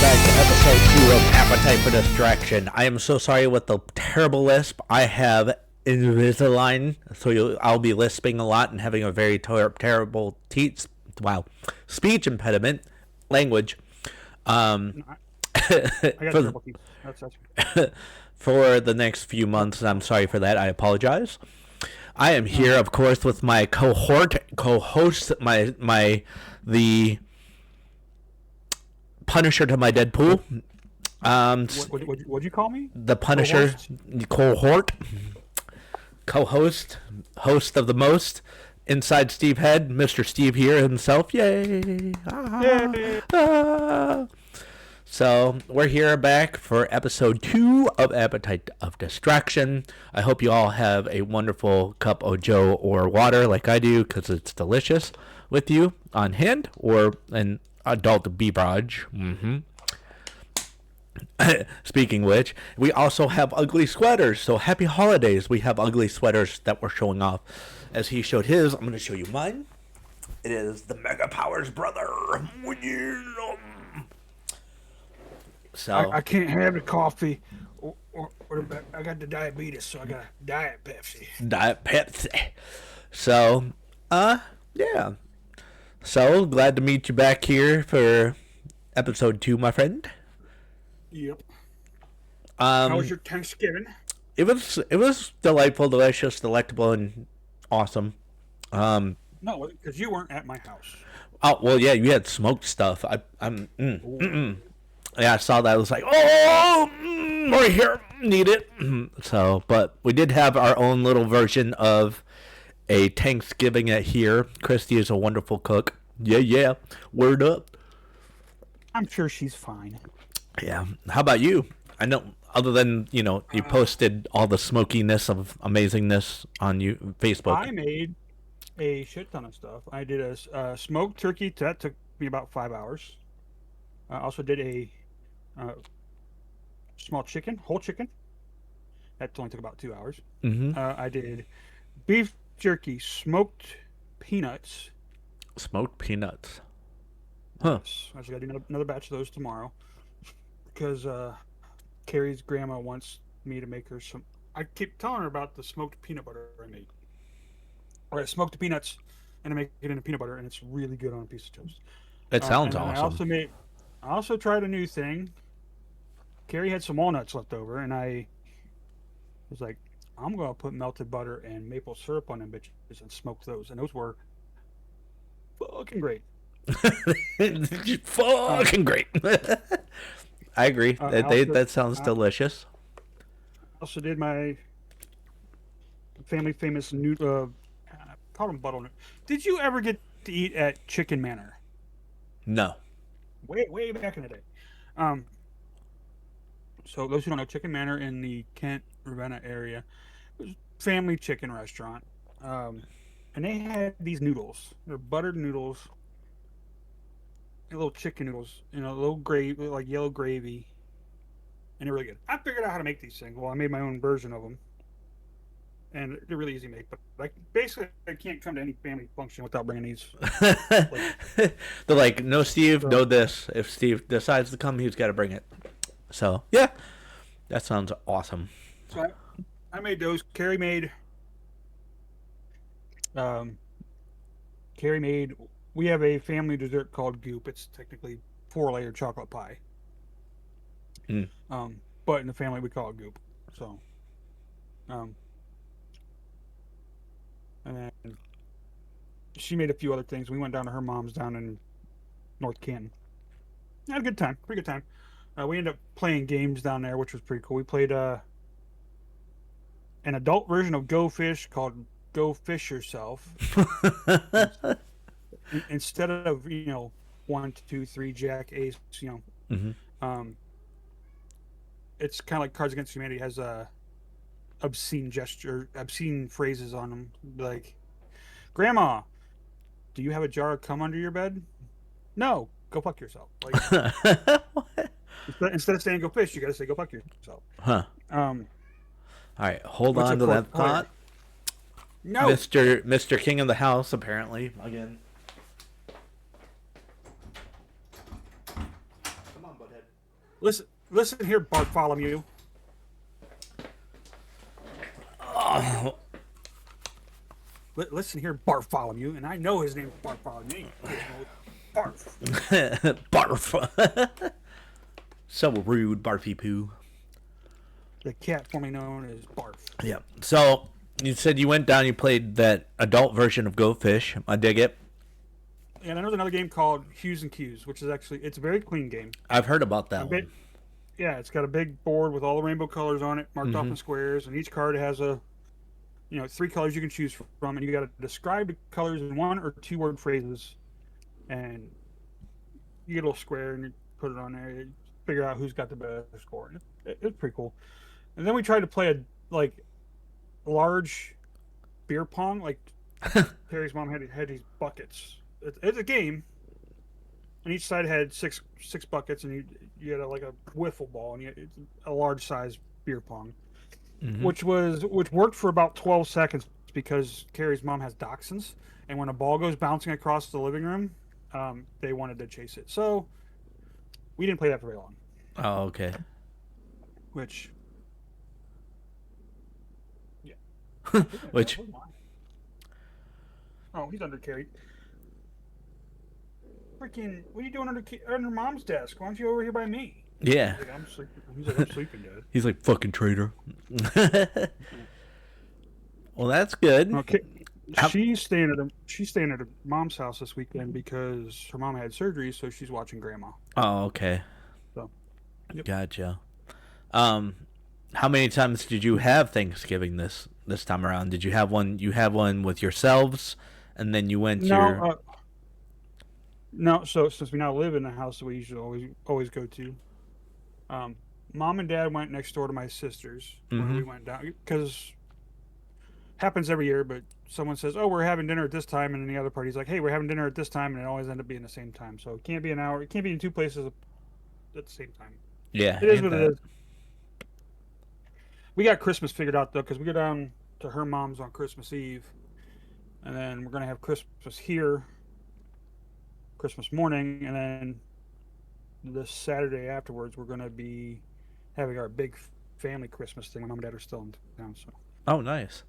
back to episode 2 of Appetite for Distraction. I am so sorry with the terrible lisp. I have Invisalign, so I'll be lisping a lot and having a very terrible speech impediment, language. I got terrible teeth. That's For the next few months. I'm sorry for that. I apologize. I am here, of course, with my co-host, the Punisher to my Deadpool. What'd you call me? The Punisher, cohort, co-host, host of the most, Inside Steve Head, Mr. Steve here himself. Yay! So we're here back for episode 2 of Appetite of Distraction. I hope you all have a wonderful cup of Joe or water like I do, because it's delicious, with you on hand, or an adult beverage. Speaking which, we also have ugly sweaters. So happy holidays. We have ugly sweaters that we're showing off. As he showed his, I'm going to show you mine. It is the Mega Powers brother. So I can't have the coffee, or I got the diabetes, so I got a Diet Pepsi. Diet Pepsi. So, yeah. So, glad to meet you back here for episode 2, my friend. Yep. How was your Thanksgiving? It was delightful, delicious, delectable, and awesome. No, because you weren't at my house. Oh, well, yeah, you had smoked stuff. Yeah, I saw that. I was like, right here, need it. So, but we did have our own little version of a Thanksgiving at here. Christy is a wonderful cook. Yeah, word up. I'm sure she's fine. Yeah. How about you? I know, other than, you posted all the smokiness of amazingness on Facebook. I made a shit ton of stuff. I did a smoked turkey. That took me about 5 hours. I also did a small chicken, whole chicken. That only took about 2 hours. I did beef jerky, smoked peanuts. Smoked peanuts. Huh. Yes. I just got to do another batch of those tomorrow. Because Carrie's grandma wants me to make her some. I keep telling her about the smoked peanut butter I made. Or I smoked the peanuts and I make it into peanut butter, and it's really good on a piece of toast. It sounds awesome. I also tried a new thing. Carrie had some walnuts left over, and I was like, I'm going to put melted butter and maple syrup on them bitches and smoke those. And those were fucking great. Fucking great. I agree. That sounds delicious. I also did my family famous noodle. Called them bottle. Did you ever get to eat at Chicken Manor? No. Way back in the day. So those who don't know, Chicken Manor in the Kent Ravenna area, it was a family chicken restaurant. And they had these noodles. They're buttered noodles. Little chicken noodles, a little gravy, like yellow gravy, and they're really good. I figured out how to make these things. Well, I made my own version of them, and they're really easy to make. But basically, I can't come to any family function without bringing these. They're like, no, Steve, no this. If Steve decides to come, he's got to bring it. So yeah, that sounds awesome. So I made those. Carrie made. We have a family dessert called Goop. It's technically 4-layer chocolate pie. But in the family we call it Goop. So, and then she made a few other things. We went down to her mom's down in North Canton. Had a good time, pretty good time. We ended up playing games down there, which was pretty cool. We played an adult version of Go Fish called Go Fish Yourself. Instead of 1, 2, 3 Jack Ace, it's kind of like Cards Against Humanity. It has obscene phrases on them, like, "Grandma, do you have a jar of cum under your bed?" "No, go fuck yourself." Like, instead of saying "go fish," you gotta say "go fuck yourself." Huh. All right, hold on to that thought. No, Mr. King of the House, apparently again. Come on, butthead. Listen here, Bartholomew. Listen here, Bartholomew, and I know his name is Bartholomew. Barf. Barf. So rude, Barfy Poo. The cat formerly known as Barf. Yeah. So you said you went down, you played that adult version of Go Fish. I dig it. And I know there's another game called Hues and Cues, which is it's a very clean game. I've heard about that one. Yeah, it's got a big board with all the rainbow colors on it, marked off in squares, and each card has three colors you can choose from, and you got to describe the colors in 1 or 2 word phrases, and you get a little square and you put it on there. You figure out who's got the best score. It's pretty cool. And then we tried to play a large beer pong. Like Perry's mom had these buckets. It's a game, and each side had six buckets, and you had a wiffle ball, and it's a large size beer pong, which worked for about 12 seconds because Carrie's mom has dachshunds, and when a ball goes bouncing across the living room, they wanted to chase it. So we didn't play that for very long. Oh, okay. Which, yeah. Which? Oh, he's under Carrie. Freaking, what are you doing under Mom's desk? Why don't you over here by me? Yeah. He's like, I'm sleeping. He's like, I'm sleeping, Dad. He's like, fucking traitor. Well, that's good. Okay. She's staying at her mom's house this weekend because her mom had surgery, so she's watching Grandma. Oh, okay. So, yep. Gotcha. How many times did you have Thanksgiving this time around? Did you have one? You have one with yourselves, and then you went to No, so since we now live in the house that we usually always go to, Mom and Dad went next door to my sister's when we went down, because happens every year, but someone says, oh, we're having dinner at this time, and then the other party's like, hey, we're having dinner at this time, and it always ends up being the same time. So it can't be an hour. It can't be in 2 places at the same time. Yeah. It is what it is. We got Christmas figured out, though, because we go down to her mom's on Christmas Eve, and then we're going to have Christmas here Christmas morning, and then the Saturday afterwards we're going to be having our big family Christmas thing. My mom and dad are still in town, so. Oh, nice.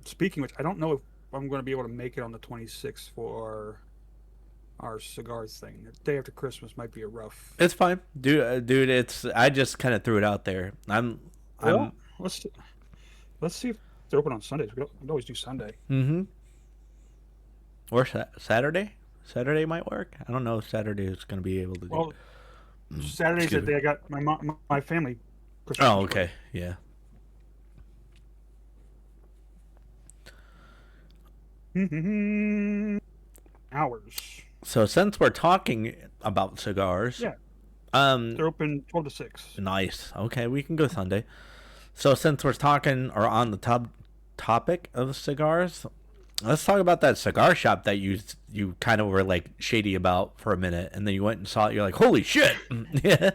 Speaking of which, I don't know if I'm going to be able to make it on the 26th for our cigars thing. The day after Christmas might be a rough. It's fine, dude. It's I just kind of threw it out there. Let's see if they're open on Sundays. We can always do Sunday. Or Saturday. Saturday might work. I don't know if Saturday is going to be able to do. Well, Saturday's the day I got my family Christmas. Oh, okay. Yeah. Hours. So since we're talking about cigars, yeah, they're open 12 to 6. Nice. Okay, we can go Sunday. So since we're talking or on the topic of cigars, let's talk about that cigar shop that you kind of were like shady about for a minute, and then you went and saw it. You're like, holy shit! Yeah.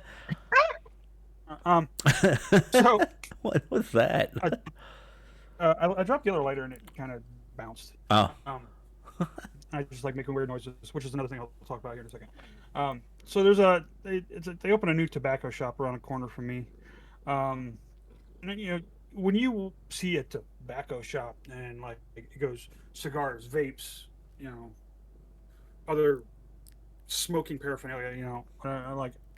So what was that? I dropped the other lighter and it kind of bounced. Oh. I just like making weird noises, which is another thing I'll talk about here in a second. So they open a new tobacco shop around the corner from me. And when you see a tobacco shop and like it goes cigars, vapes, other smoking paraphernalia,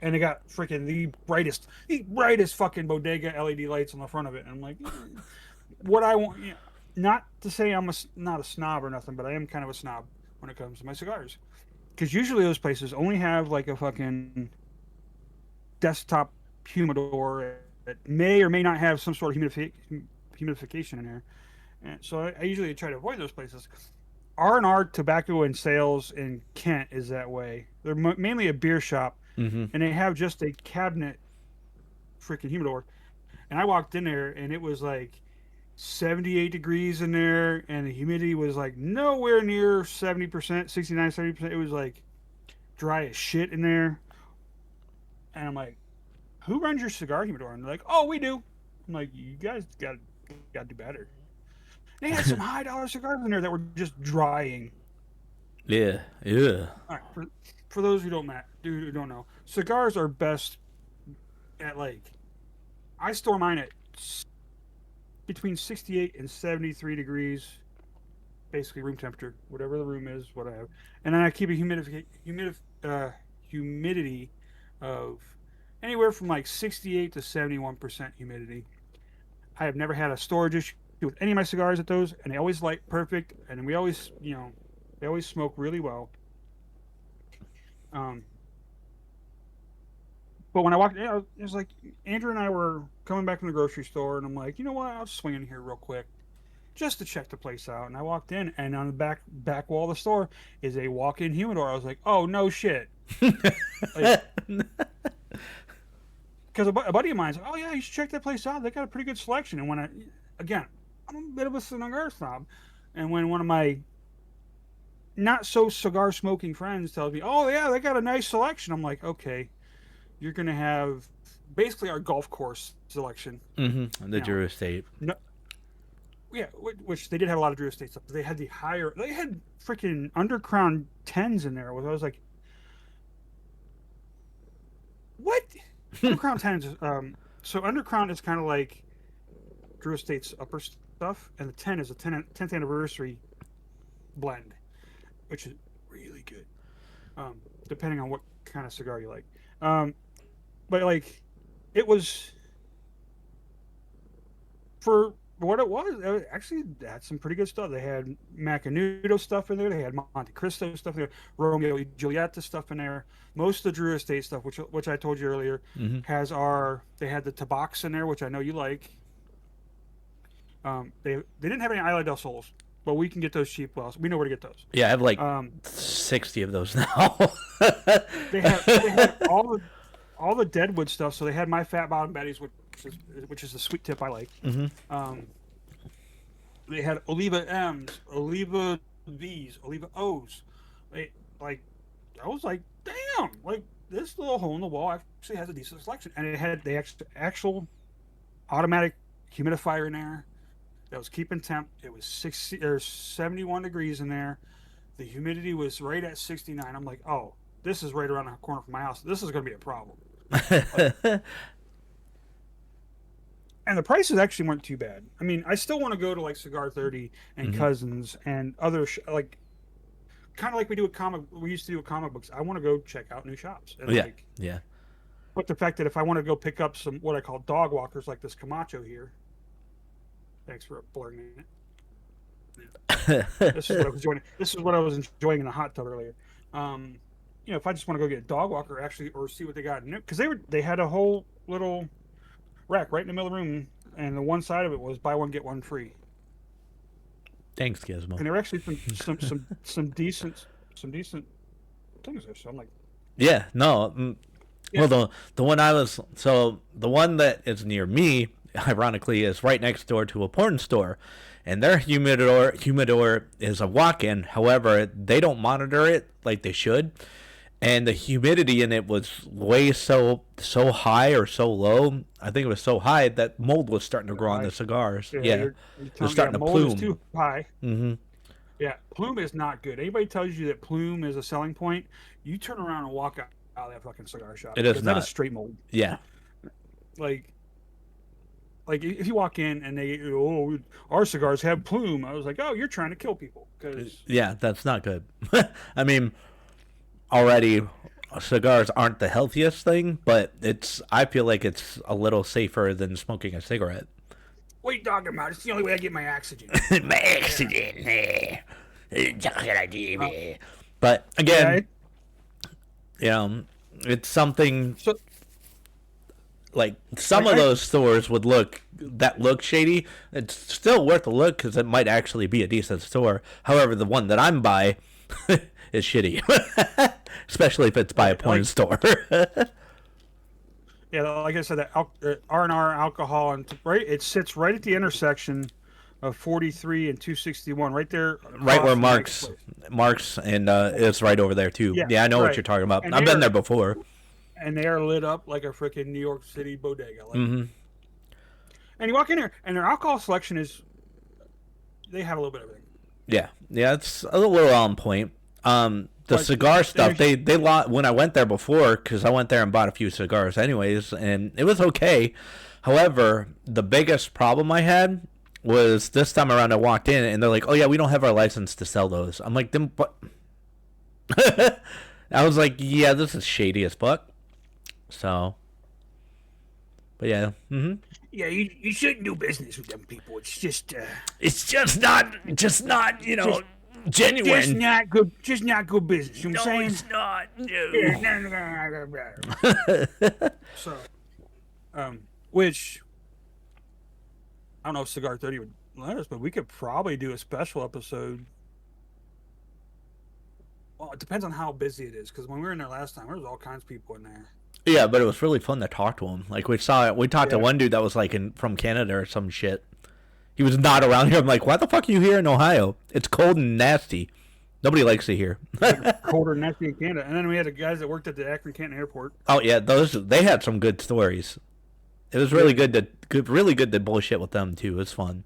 and they got freaking the brightest fucking bodega LED lights on the front of it, and I'm like, what I want. Not to say I'm not a snob or nothing, but I am kind of a snob when it comes to my cigars. Because usually those places only have like a fucking desktop humidor that may or may not have some sort of humidification in there. And so I usually try to avoid those places. R&R Tobacco and Sales in Kent is that way. They're mainly a beer shop, and they have just a cabinet freaking humidor. And I walked in there, and it was like 78 degrees in there, and the humidity was like nowhere near 70%, 69, 70%. It was like dry as shit in there. And I'm like, who runs your cigar humidor? And they're like, oh, we do. I'm like, you guys gotta do better. They had some high dollar cigars in there that were just drying. Yeah. All right, for those who don't know, cigars are best at like I store mine at between 68 and 73 degrees, basically room temperature, whatever the room is, what I have, and then I keep a humidity of anywhere from like 68 to 71% humidity. I have never had a storage issue with any of my cigars at those, and they always light perfect, and we always, they always smoke really well. Um, but when I walked, it was like Andrew and I were coming back from the grocery store, and I'm like, you know what? I'll swing in here real quick just to check the place out. And I walked in, and on the back wall of the store is a walk-in humidor. I was like, oh no shit, like, because a buddy of mine's like, oh yeah, you should check that place out. They got a pretty good selection. And again, I'm a bit of a cigar snob, and when one of my not so cigar smoking friends tells me, oh yeah, they got a nice selection, I'm like, okay, you're gonna have basically our golf course selection. Mm-hmm. The Drew Estate. No, yeah, which they did have a lot of Drew Estate stuff. But they had they had freaking Undercrown 10s in there. I was like, what? Undercrown 10s. So Undercrown is kind of like Drew Estate's upper stuff, and the 10 is a 10th anniversary blend, which is really good, depending on what kind of cigar you like. But like, it was for what it was. It actually had some pretty good stuff. They had Macanudo stuff in there. They had Monte Cristo stuff in there. Romeo y Julieta stuff in there. Most of the Drew Estate stuff, which I told you earlier, they had the Tabacs in there, which I know you like. They didn't have any Isla del Sols, but we can get those cheap. Well, we know where to get those. Yeah, I have like 60 of those now. they had all the Deadwood stuff. So they had my Fat Bottom Betty's, which is the sweet tip I like. Mm-hmm. They had Oliva M's, Oliva V's, Oliva O's. I was like, damn, like this little hole in the wall actually has a decent selection, and it had the actual automatic humidifier in there that was keeping temp. It was 60 or 71 degrees in there. The humidity was right at 69. I'm like, oh, this is right around the corner from my house. This is going to be a problem. And the prices actually weren't too bad. I mean, I still want to go to like Cigar 30 and Cousins and other kind of like we used to do with comic books. I want to go check out new shops. And yeah. But the fact that if I want to go pick up some what I call dog walkers, like this Camacho here. Thanks for blurring it. This is what I was enjoying in the hot tub earlier. If I just want to go get a dog walker, actually, or see what they got new, because they had a whole little rack right in the middle of the room, and the one side of it was buy one get one free. Thanks, Gizmo. And there were actually some decent things there. So I'm like, yeah, no. Well, the one the one that is near me, ironically, is right next door to a porn store, and their humidor is a walk-in. However, they don't monitor it like they should, and the humidity in it was way so high or so low. I think it was so high that mold was starting to grow on the cigars. Yeah, they're starting to plume. Mold is too high. Mm-hmm. Yeah, plume is not good. Anybody tells you that plume is a selling point, you turn around and walk out of that fucking cigar shop. It is not. That is straight mold. Yeah. Like if you walk in and our cigars have plume, I was like, oh, you're trying to kill people. Yeah, that's not good. I mean, already cigars aren't the healthiest thing, but I feel like it's a little safer than smoking a cigarette. What are you talking about? It's the only way I get my oxygen. My oxygen. But again, it's something. Like some of those stores would look shady. It's still worth a look because it might actually be a decent store. However, the one that I'm by is shitty, especially if it's by a porn store. Yeah, like I said, that R&R alcohol, and it sits right at the intersection of 43 and 261, right there. Right where Mark's and it's right over there too. Yeah, I know what you're talking about. I've been there before. And they are lit up like a freaking New York City bodega. And you walk in there, and their alcohol selection they have a little bit of everything. Yeah, it's a little on point. The But cigar stuff, there's- when I went there before, because I went there and bought a few cigars anyways, and it was okay. However, the biggest problem I had was this time around I walked in and they're like, oh yeah, we don't have our license to sell those. I'm like, then what? I was like, yeah, this is shady as fuck. So, but yeah. Yeah, you shouldn't do business with them people. It's just It's just not, just genuine. not good. Just not good business. You know what I'm saying? it's not. No. So, which I don't know if Cigar 30 would let us, but we could probably do a special episode. Well, it depends on how busy it is, because when we were in there last time, there was all kinds of people in there. Yeah, but it was really fun to talk to him. Like we talked to Yeah. one dude that was like from Canada or some shit. He was not around here. I'm like, why the fuck are you here in Ohio? It's cold and nasty. Nobody likes it here. Colder than nasty in Canada. And then we had the guys that worked at the Akron Canton Airport. Oh yeah, they had some good stories. It was really really good to bullshit with them too. It was fun.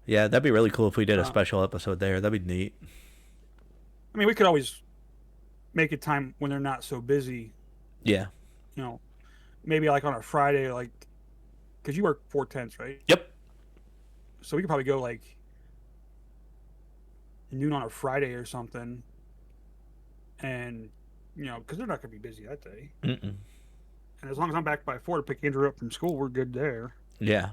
Yeah, that'd be really cool if we did a special episode there. That'd be neat. I mean, we could always make a time when they're not so busy. Yeah. You know, maybe like on a Friday, like, because you work 4/10s, right? Yep. So we could probably go like noon on a Friday or something, and because they're not gonna be busy that day. Mm-mm. And as long as I'm back by 4 to pick Andrew up from school, we're good there. Yeah.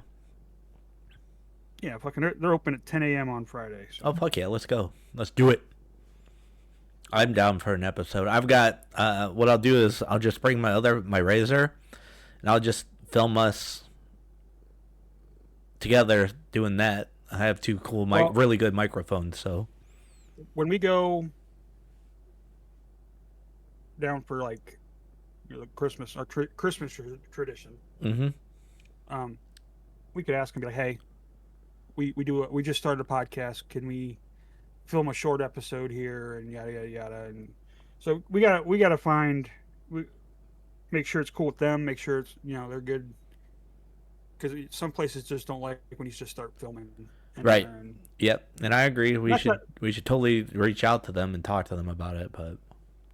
Yeah, fucking, they're open at 10 a.m. on Friday. So. Oh fuck yeah, let's go. Let's do it. I'm down for an episode. I've got what I'll do is I'll just bring my razor, and I'll just film us together doing that. I have two cool really good microphones. So when we go down for like the Christmas Christmas tradition, we could ask and be like, hey, we just started a podcast. Can we film a short episode here and yada yada yada? And so we gotta make sure it's cool with them, make sure it's they're good, because some places just don't like when you just start filming. Right. Yep. And I agree. We should totally reach out to them and talk to them about it. But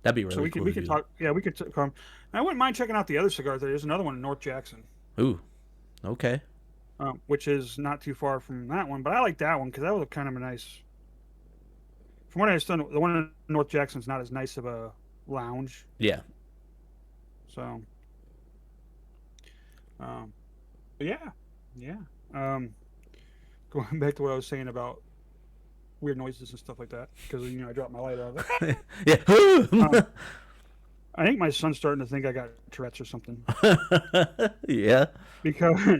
that'd be really cool. We could talk. Yeah, we could come. I wouldn't mind checking out the other cigars. There's another one in North Jackson. Ooh. Okay. Which is not too far from that one, but I like that one because that was kind of a nice. From what I understand, the one in North Jackson's not as nice of a lounge. Yeah. So. Yeah. Going back to what I was saying about weird noises and stuff like that, because I dropped my light out of it. Yeah. I think my son's starting to think I got Tourette's or something. Yeah. Because,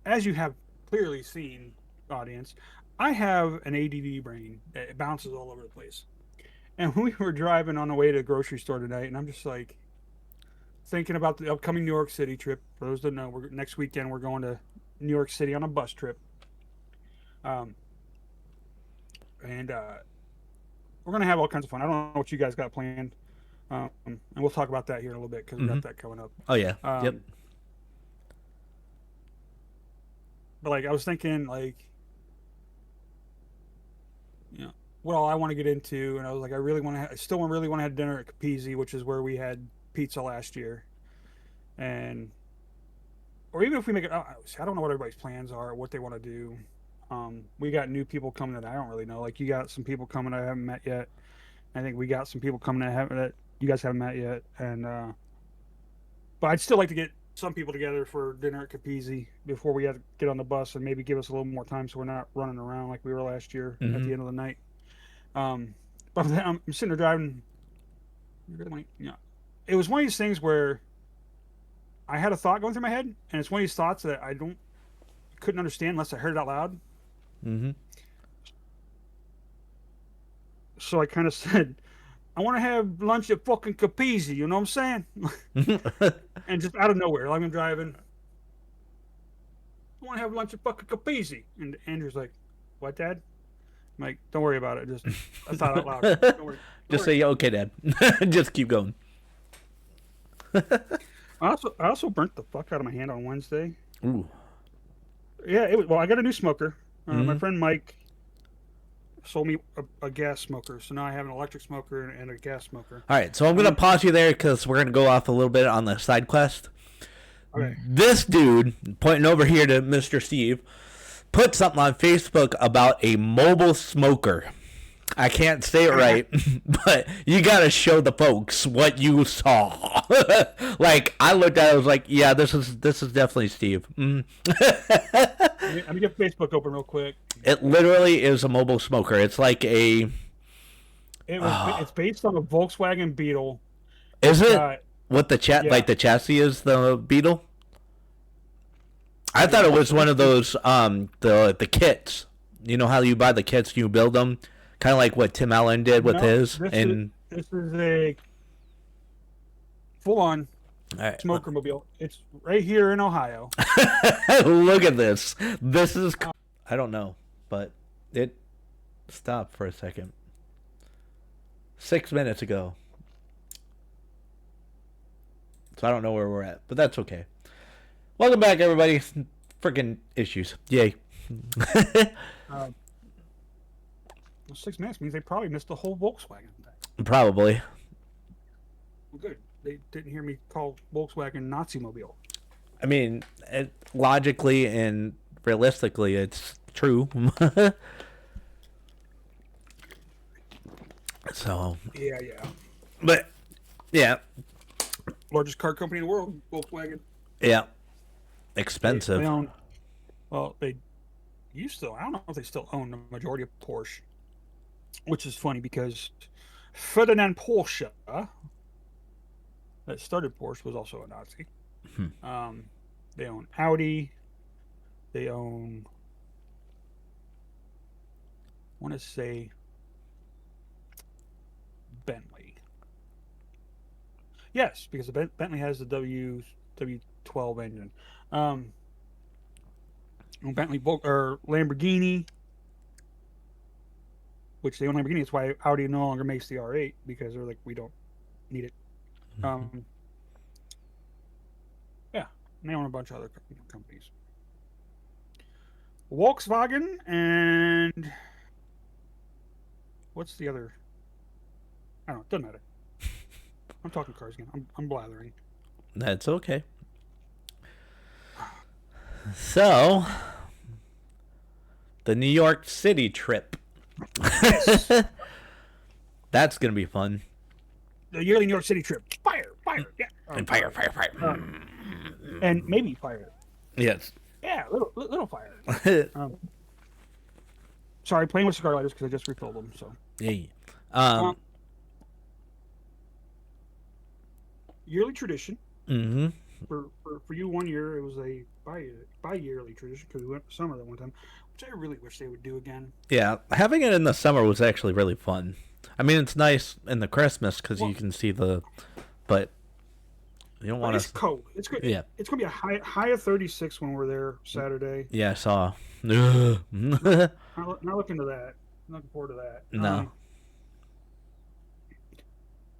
as you have clearly seen, audience, I have an ADD brain that bounces all over the place. And we were driving on the way to the grocery store tonight, and I'm just like thinking about the upcoming New York City trip. For those that know, next weekend we're going to New York City on a bus trip. And we're going to have all kinds of fun. I don't know what you guys got planned. And we'll talk about that here in a little bit because we got that coming up. Oh, yeah. Yep. But, like, I was thinking, like, what all I want to get into. And I was like, I still really want to have dinner at Capizzi, which is where we had pizza last year. Or even if we make it, I don't know what everybody's plans are, what they want to do. We got new people coming that I don't really know. Like, you got some people coming I haven't met yet. I think we got some people coming that you guys haven't met yet. And but I'd still like to get some people together for dinner at Capizzi before we have to get on the bus, and maybe give us a little more time so we're not running around like we were last year at the end of the night. But I'm sitting there driving. It was one of these things where I had a thought going through my head, and it's one of these thoughts that I couldn't understand unless I heard it out loud. So I kind of said, I want to have lunch at fucking Capizzi, you know what I'm saying? And just out of nowhere, like I'm driving, I want to have lunch at fucking Capizzi. And Andrew's like, what, Dad? I'm like, don't worry about it. Just, I thought out loud. Don't worry. Just say, okay, Dad. Just keep going. I also burnt the fuck out of my hand on Wednesday. Ooh. Yeah, I got a new smoker. My friend Mike sold me a gas smoker. So now I have an electric smoker and a gas smoker. All right, so I'm gonna pause you there because we're gonna go off a little bit on the side quest. Okay. This dude, pointing over here to Mr. Steve, put something on Facebook about a mobile smoker. I can't say it right, but you gotta show the folks what you saw. Like, I looked at it, I was like, yeah, this is definitely Steve. Let me get Facebook open real quick. It literally is a mobile smoker. It's like a... It's based on a Volkswagen Beetle. Is it? What the Yeah. like the chassis is the Beetle? I thought it was one of those the kits. You know how you buy the kits, you build them, kind of like what Tim Allen did with his. This is a full-on Right. smoker mobile. It's right here in Ohio. Look at this. This is... I don't know, but it stopped for a second. 6 minutes ago. So I don't know where we're at, but that's okay. Welcome back, everybody. Freaking issues. Yay. 6 minutes means they probably missed the whole Volkswagen thing. Probably. Well, good. They didn't hear me call Volkswagen Nazi mobile. I mean, logically and realistically, it's true. So. Yeah. But, yeah. Largest car company in the world, Volkswagen. Yeah. Expensive. They own, well, they used to. I don't know if they still own the majority of Porsche, which is funny because Ferdinand Porsche, that started Porsche, was also a Nazi. They own Audi. They own, I want to say, Bentley. Yes, because the Bentley has the W12 engine. Bentley or Lamborghini, which they own Lamborghini. That's why Audi no longer makes the R8 because they're like, we don't need it. Yeah, and they own a bunch of other companies. Volkswagen and what's the other? I don't know. Doesn't matter. I'm talking cars again. I'm blathering. That's okay. So, the New York City trip. Yes. That's going to be fun. The yearly New York City trip. Fire. Yeah. And fire. And maybe fire. Yes. Yeah, little fire. Sorry, playing with cigar lighters because I just refilled them. So. Hey. Yearly tradition. Mm-hmm. For you, 1 year it was a bi-yearly tradition because we went to summer that one time, which I really wish they would do again. Yeah, having it in the summer was actually really fun. I mean, it's nice in the Christmas because you can see the, but you don't want to. It's cold. It's good. Yeah. It's gonna be a high of 36 when we're there Saturday. Yeah, I saw. Not looking to that. I'm looking forward to that. No.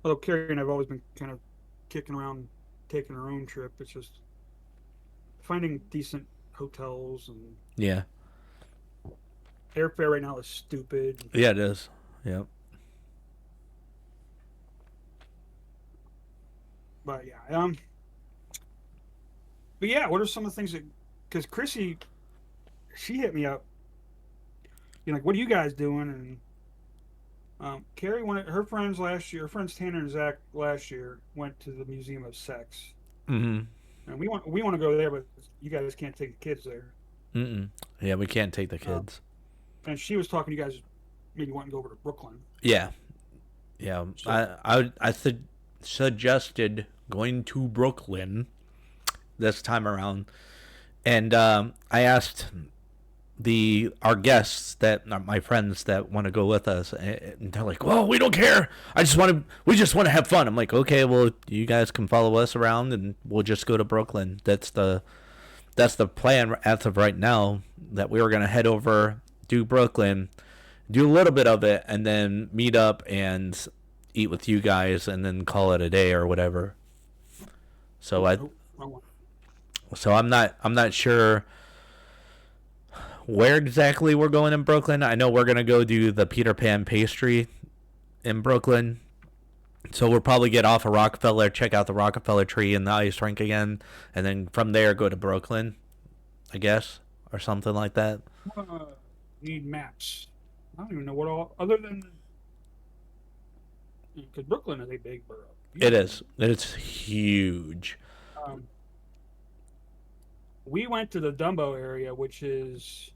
Although Carrie and I've always been kind of kicking around taking our own trip. It's just finding decent hotels and Yeah. airfare right now is stupid. Yeah, it is. Yep. But yeah, but yeah, what are some of the things that? Because Chrissy, she hit me up. You know, like, what are you guys doing? And Carrie, one of her friends last year, her friends Tanner and Zach last year went to the Museum of Sex. Mm-hmm. And we want to go there, but you guys can't take the kids there. Yeah, we can't take the kids. And she was talking to you guys, maybe wanting to go over to Brooklyn. Yeah. So, I suggested going to Brooklyn this time around, and I asked our guests my friends that want to go with us, and they're like, "Well, we don't care. We just want to have fun." I'm like, "Okay, well, you guys can follow us around, and we'll just go to Brooklyn." That's the plan as of right now. That we were gonna head over, do Brooklyn, do a little bit of it, and then meet up and eat with you guys, and then call it a day or whatever. So I'm not sure where exactly we're going in Brooklyn. I know we're gonna go do the Peter Pan pastry in Brooklyn. So we'll probably get off of Rockefeller, check out the Rockefeller tree and the ice rink again, and then from there go to Brooklyn, I guess, or something like that. Need maps. I don't even know what all other than because Brooklyn is a big borough. It is. It's huge. Um, we went to the Dumbo area, which is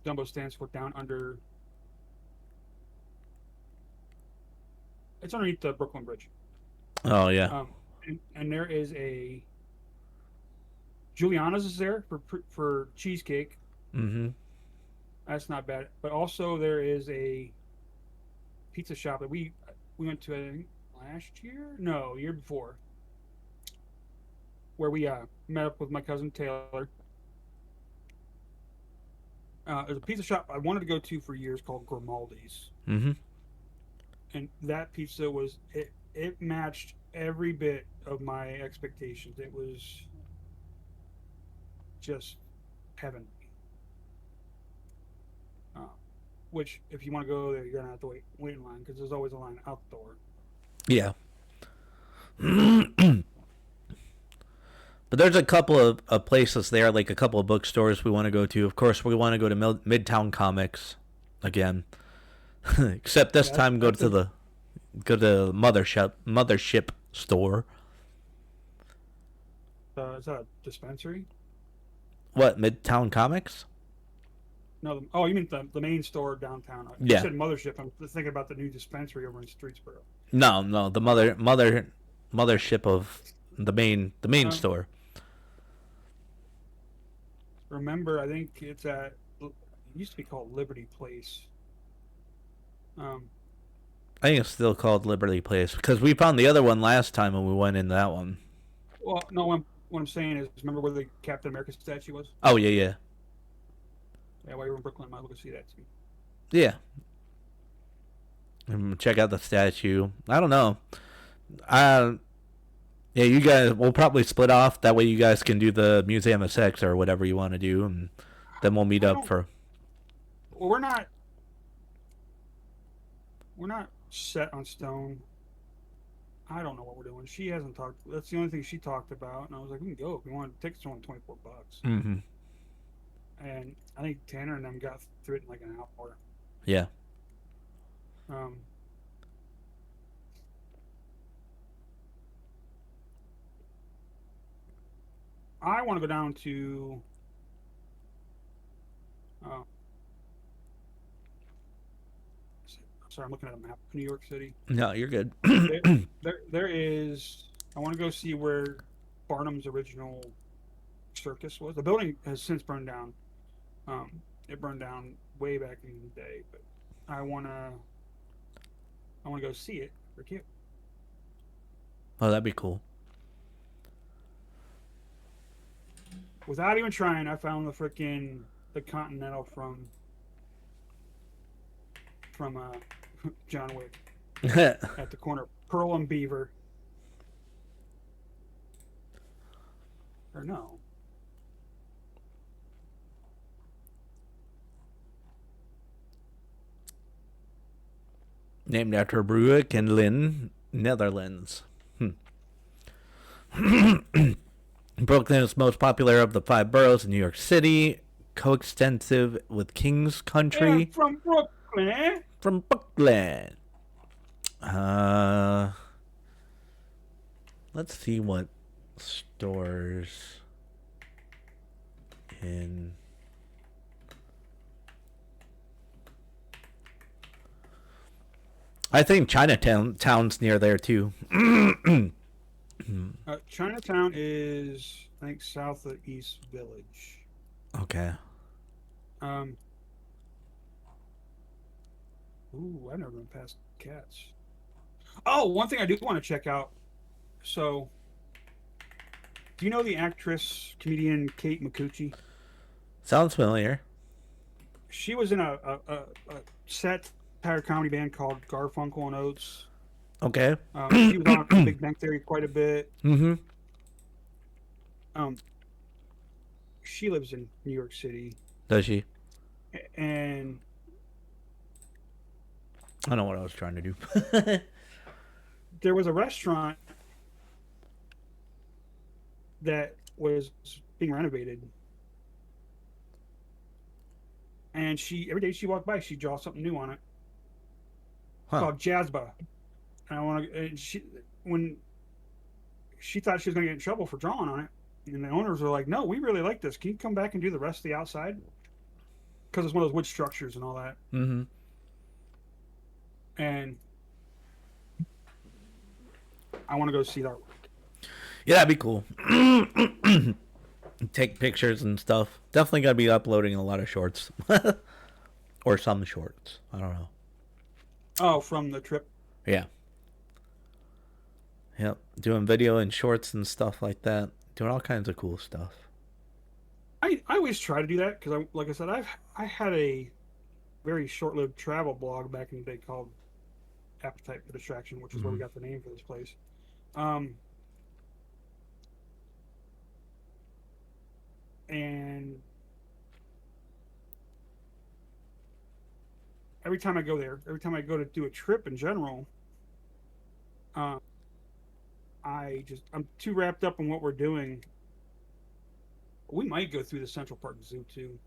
Dumbo stands for down under. It's underneath the Brooklyn Bridge. Oh yeah. And there is a Juliana's is there for cheesecake. Mm-hmm. That's not bad. But also there is a pizza shop that we went to, I think, last year? No, year before. Where we met up with my cousin Taylor. There's a pizza shop I wanted to go to for years called Grimaldi's. Mm-hmm. And that pizza was it matched every bit of my expectations. It was just heavenly. Which, if you want to go there, you're gonna have to wait in line because there's always a line out the door. Yeah. But there's a couple of places there, like a couple of bookstores we want to go to. Of course, we want to go to Midtown Comics again. Except this time go to the mothership store. Is that a dispensary? What, Midtown Comics? No, you mean the main store downtown? Yeah. You said mothership. I'm thinking about the new dispensary over in Streetsboro. No, the mothership of the main store. Remember, I think it's at. It used to be called Liberty Place. I think it's still called Liberty Place because we found the other one last time when we went in that one. Well, no, what I'm saying is, remember where the Captain America statue was? Oh yeah. Yeah, while you were in Brooklyn, I might as well go see that too. Yeah. And check out the statue. I don't know. Yeah, you guys will probably split off. That way you guys can do the Museum of Sex or whatever you want to do, and then we'll meet up for. Well, we're not set on stone. I don't know what we're doing. She hasn't talked. That's the only thing she talked about, and I was like, we can go if we want. Tickets are only $24. Mm-hmm. And I think Tanner and them got through it in like an hour. Yeah. I want to go down to. Sorry, I'm looking at a map of New York City. No, you're good. there is. I want to go see where Barnum's original circus was. The building has since burned down. It burned down way back in the day, but I wanna go see it for cute. Oh, that'd be cool. Without even trying, I found the Continental from John Wick at the corner of Pearl and Beaver. Or no. Named after Bruik and Lynn, Netherlands. Brooklyn is most popular of the 5 boroughs in New York City, coextensive with Kings Country. Yeah, from Brooklyn. From Brooklyn. Let's see what stores in. I think Chinatown's near there too. Chinatown is, I think, south of East Village. Okay. Ooh, I've never been past Cats. Oh, one thing I do want to check out. So, do you know the actress, comedian Kate Micucci? Sounds familiar. She was in a satire comedy band called Garfunkel and Oates. Okay. She was on Big Bang Theory quite a bit. Mm-hmm. she lives in New York City, Does she? and I don't know what I was trying to do. there was a restaurant that was being renovated, and she every day she walked by, she draw something new on it. It's Huh. called Jazba. And I want to. And she when she thought she was going to get in trouble for drawing on it, and the owners were like, "No, we really like this. Can you come back and do the rest of the outside?" Because it's one of those wood structures and all that. Mm-hmm. And I want to go see that. Yeah, that'd be cool. Take pictures and stuff. Definitely gotta be uploading a lot of shorts. Or some shorts. I don't know. Oh, from the trip. Yeah. Yep. Doing video and shorts and stuff like that. Doing all kinds of cool stuff. I always try to do that because like I said, I had a very short-lived travel blog back in the day called Appetite for Distraction, which is where we got the name for this place. Um, and every time I go there, every time I go to do a trip in general, um, I'm too wrapped up in what we're doing. We might go through the Central Park Zoo too.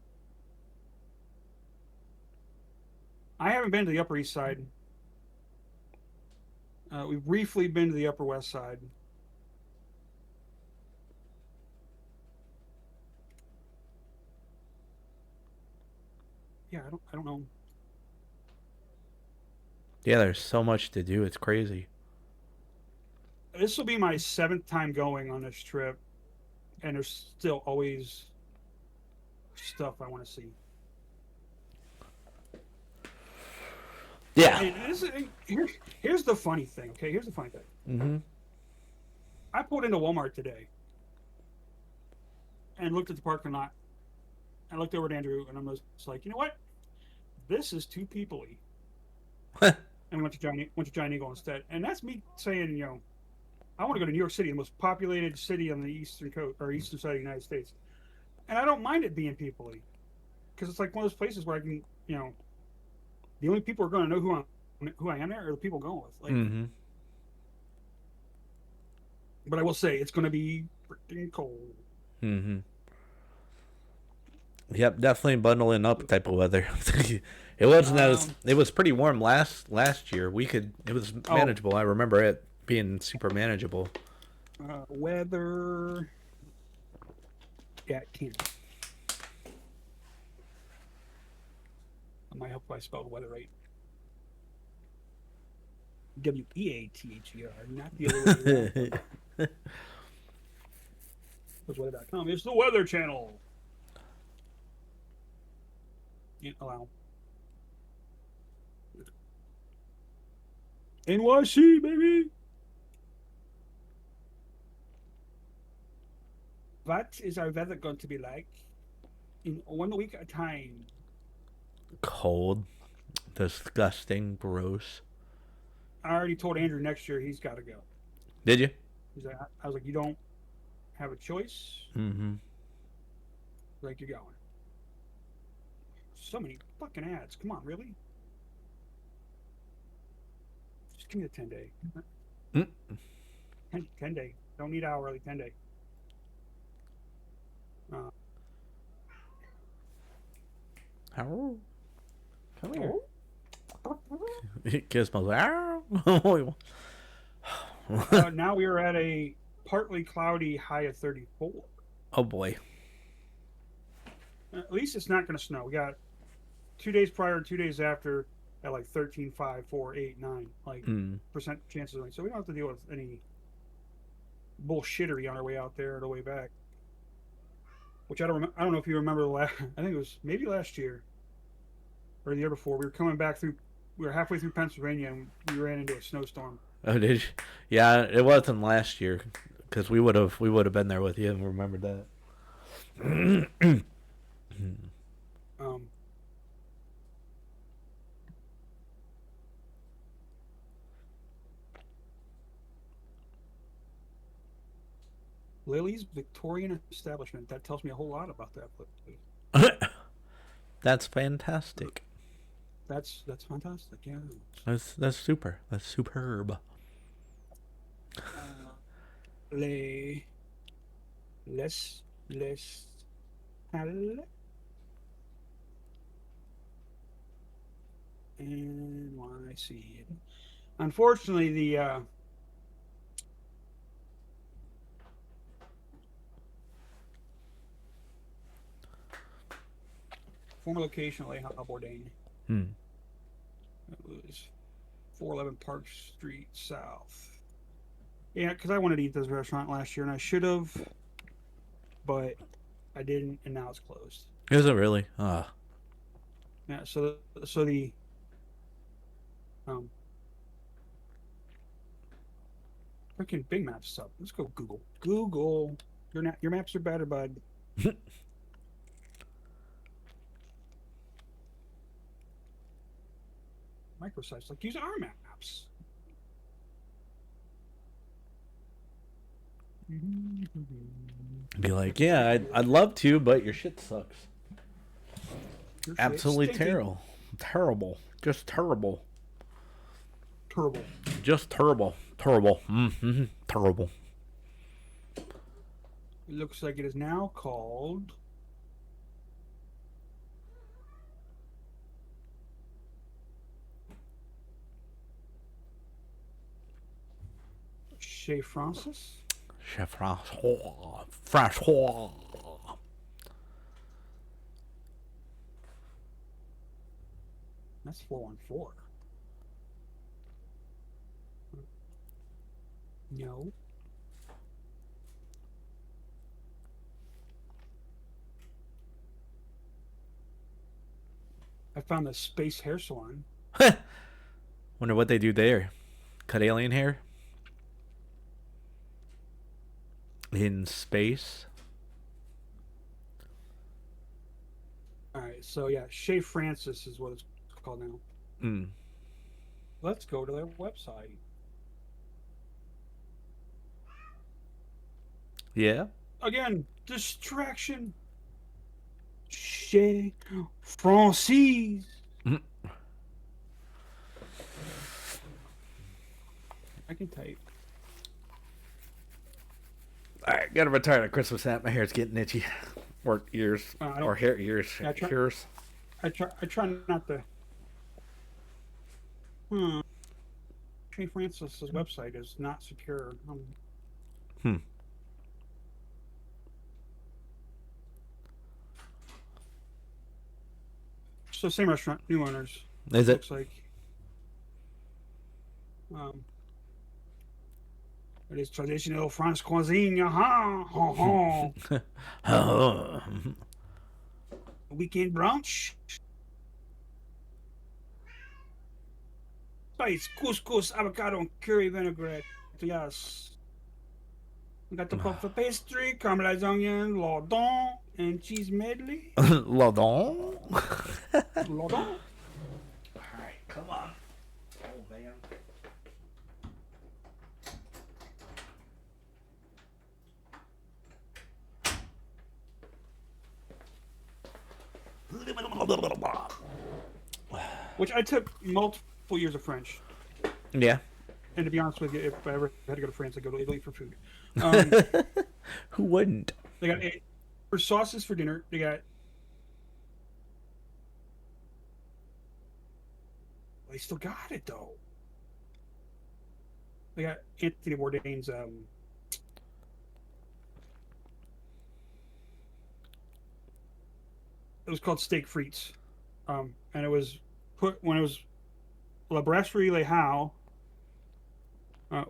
I haven't been to the Upper East Side. We've briefly been to the Upper West Side. Yeah, I don't know. Yeah, there's so much to do. It's crazy. This will be my seventh time going on this trip, and there's still always stuff I want to see. Yeah. And here's the funny thing. Okay, here's the funny thing. Mm-hmm. I pulled into Walmart today and looked at the parking lot. I looked over at Andrew, and I was like, you know what? This is too people-y. And we went to Giant Eagle instead. And that's me saying, I want to go to New York City, the most populated city on the eastern coast or eastern side of the United States. And I don't mind it being people-y, because it's like one of those places where I can, the only people who are going to know who I am there are the people going with. Like, Mm-hmm. but I will say it's going to be freaking cold. Mm-hmm. Yep, definitely bundling up type of weather. It wasn't as it was pretty warm last year. It was manageable. I remember it being super manageable. Weather. Yeah, it can. I might help if I spelled weather right. WEATHER, not the other way around. Weather.com. It's the Weather Channel. Allow. NYC, baby. What is our weather going to be like in 1 week at a time? Cold, disgusting, gross. I already told Andrew next year he's got to go. Did you? I was like, you don't have a choice. Mm-hmm. Like, you're going. So many fucking ads. Come on, really? Just give me the 10-day. 10-day. Don't need hourly, 10-day. How? Come here. Oh? Gizmo's Now we are at a partly cloudy high of 34. Oh boy. At least it's not going to snow. We got 2 days prior, 2 days after at like 13, 5, 4, 8, 9, like percent chances of rain. So we don't have to deal with any bullshittery on our way out there or the way back. Which I don't know if you remember I think it was maybe last year or the year before. We were coming back through. We were halfway through Pennsylvania and we ran into a snowstorm. Oh, did you? Yeah, it wasn't last year because we would have been there with you and remembered that. Lily's Victorian Establishment. That tells me a whole lot about that place. That's fantastic. That's fantastic. Yeah. That's super. That's superb. Les les Halles. NYC. Unfortunately, the former location of Les Halles Bourdain. Hmm. It was 411 Park Street South. Yeah, because I wanted to eat this restaurant last year, and I should have, but I didn't, and now it's closed. Is it really? Ah. Yeah, so the um freaking Big Maps up. Let's go Google. Google. Your maps are better, bud. Microsites. Like, use our maps. Be like, yeah, I'd love to, but your shit sucks. Your Absolutely shit's stinky. terrible. Terrible. Just terrible. Terrible. Just terrible. Terrible. Mm-hmm. Terrible. It looks like it is now called Chez Francis. Chef Francois. Francois. That's 414. No. I found the Space Hair Salon. Wonder what they do there. Cut alien hair? In space? All right, so yeah, Chez Francis is what it's called now. Mm. Let's go to their website. Yeah? Again, distraction. Chez Francis. Mm. I can type. Alright, gotta retire the Christmas hat. My hair's getting itchy. Or ears. Or hair ears. Yeah, Ears. I try not to. Chez Francis's website is not secure. So same restaurant, new owners. Is it? Looks like. It is traditional French cuisine. Oh. Weekend brunch. Spice, couscous, avocado, and curry vinaigrette. Yes. We got the puff pastry, caramelized onion, lardon, and cheese medley. Lardon? Lardon. Alright, come on. Oh, man. Which I took multiple years of French. Yeah. And to be honest with you, if I ever had to go to France, I'd go to Italy for food. Who wouldn't? They got for sauces for dinner. They got. They still got it though. They got Anthony Bourdain's. It was called steak frites, and it was put when it was La Brasserie Les Halles,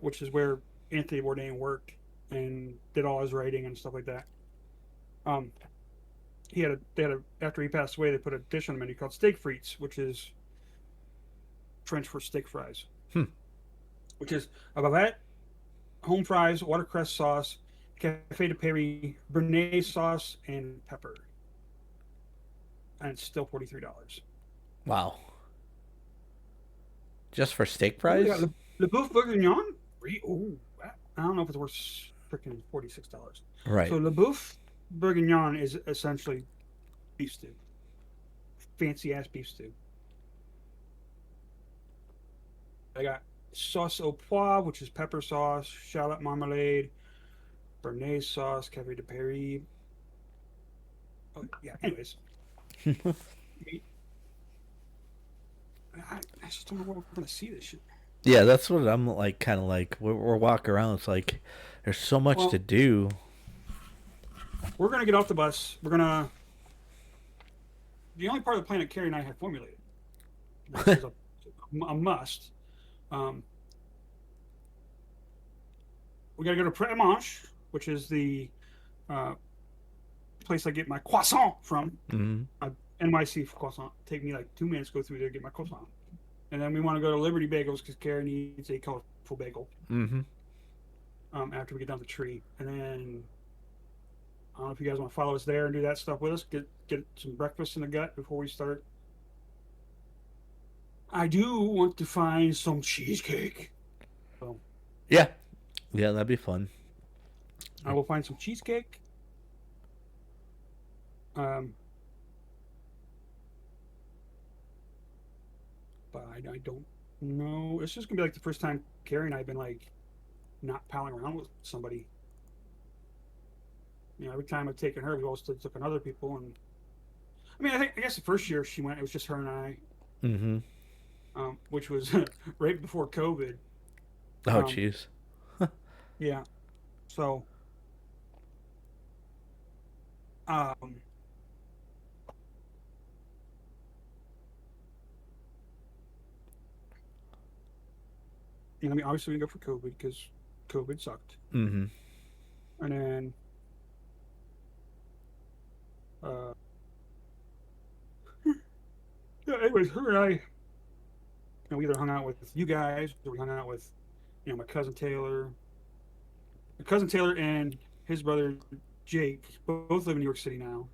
which is where Anthony Bourdain worked and did all his writing and stuff like that. After he passed away, they put a dish on the menu called steak frites, which is French for steak fries. Which is a bavette, home fries, watercress sauce, Café de Paris, Béarnaise sauce, and pepper. And it's still $43. Wow. Just for steak fries? Le Boeuf Bourguignon? Oh, I don't know if it's worth. freaking $46. Right. So Le Boeuf Bourguignon is essentially beef stew, fancy ass beef stew. I got sauce au poivre, which is pepper sauce, shallot marmalade, béarnaise sauce, caviar de Paris. Oh, yeah. Anyways, I just don't know where we're gonna see this shit. Yeah, that's what I'm like. Kind of like we're walking around. It's like there's so much to Well, do. we're gonna get off the bus. We're gonna. The only part of the plan that Carrie and I have formulated, which is a must. Um, we gotta go to Pret a Manger, which is the uh, place I get my croissant from. Mm-hmm. NYC croissant. Take me like 2 minutes to go through there to get my croissant. And then we want to go to Liberty Bagels because Carrie needs a colorful bagel. Mm-hmm. After we get down the tree, and then I don't know if you guys want to follow us there and do that stuff with us. Get some breakfast in the gut before we start. I do want to find some cheesecake. So Yeah, yeah, that'd be fun. I will find some cheesecake. Um, but I don't know. It's just gonna be like the first time Carrie and I have been like not palling around with somebody. Every time I've taken her, we've always taken other people, and I mean, I guess the first year she went, it was just her and I, Mm-hmm. which was right before COVID. Oh, Um, jeez. yeah, so um, I mean, obviously we go for COVID because COVID sucked, Mm-hmm. and then uh, yeah. Anyways, her and I, we either hung out with you guys or we hung out with, my cousin Taylor. My cousin Taylor and his brother Jake both live in New York City now.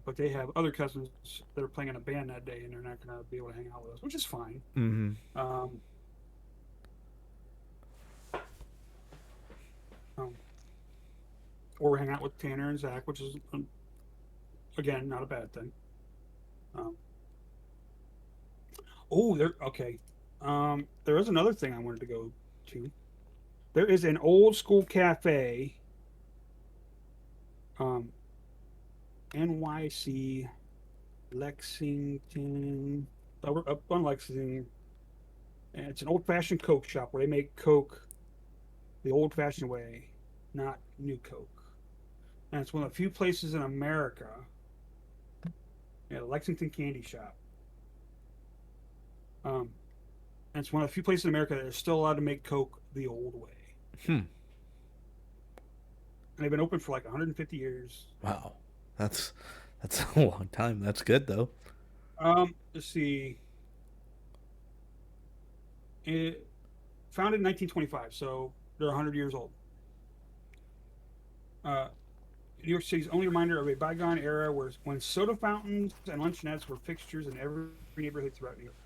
But they have other cousins that are playing in a band that day, and they're not going to be able to hang out with us, which is fine. Mm-hmm. Um, um, or we hang out with Tanner and Zach, which is again not a bad thing. Um, oh, there. Okay. There is another thing I wanted to go to. There is an old school cafe. Um, NYC Lexington, up on Lexington, and it's an old-fashioned Coke shop where they make Coke the old-fashioned way, not new Coke. And it's one of the few places in America. Yeah, the Lexington Candy Shop. And it's one of the few places in America that is still allowed to make Coke the old way. Hmm. And they've been open for like 150 years. Wow, that's a long time. That's good though. Let's see. It founded in 1925, so they're 100 years old. New York City's only reminder of a bygone era when soda fountains and luncheonettes were fixtures in every neighborhood throughout New York.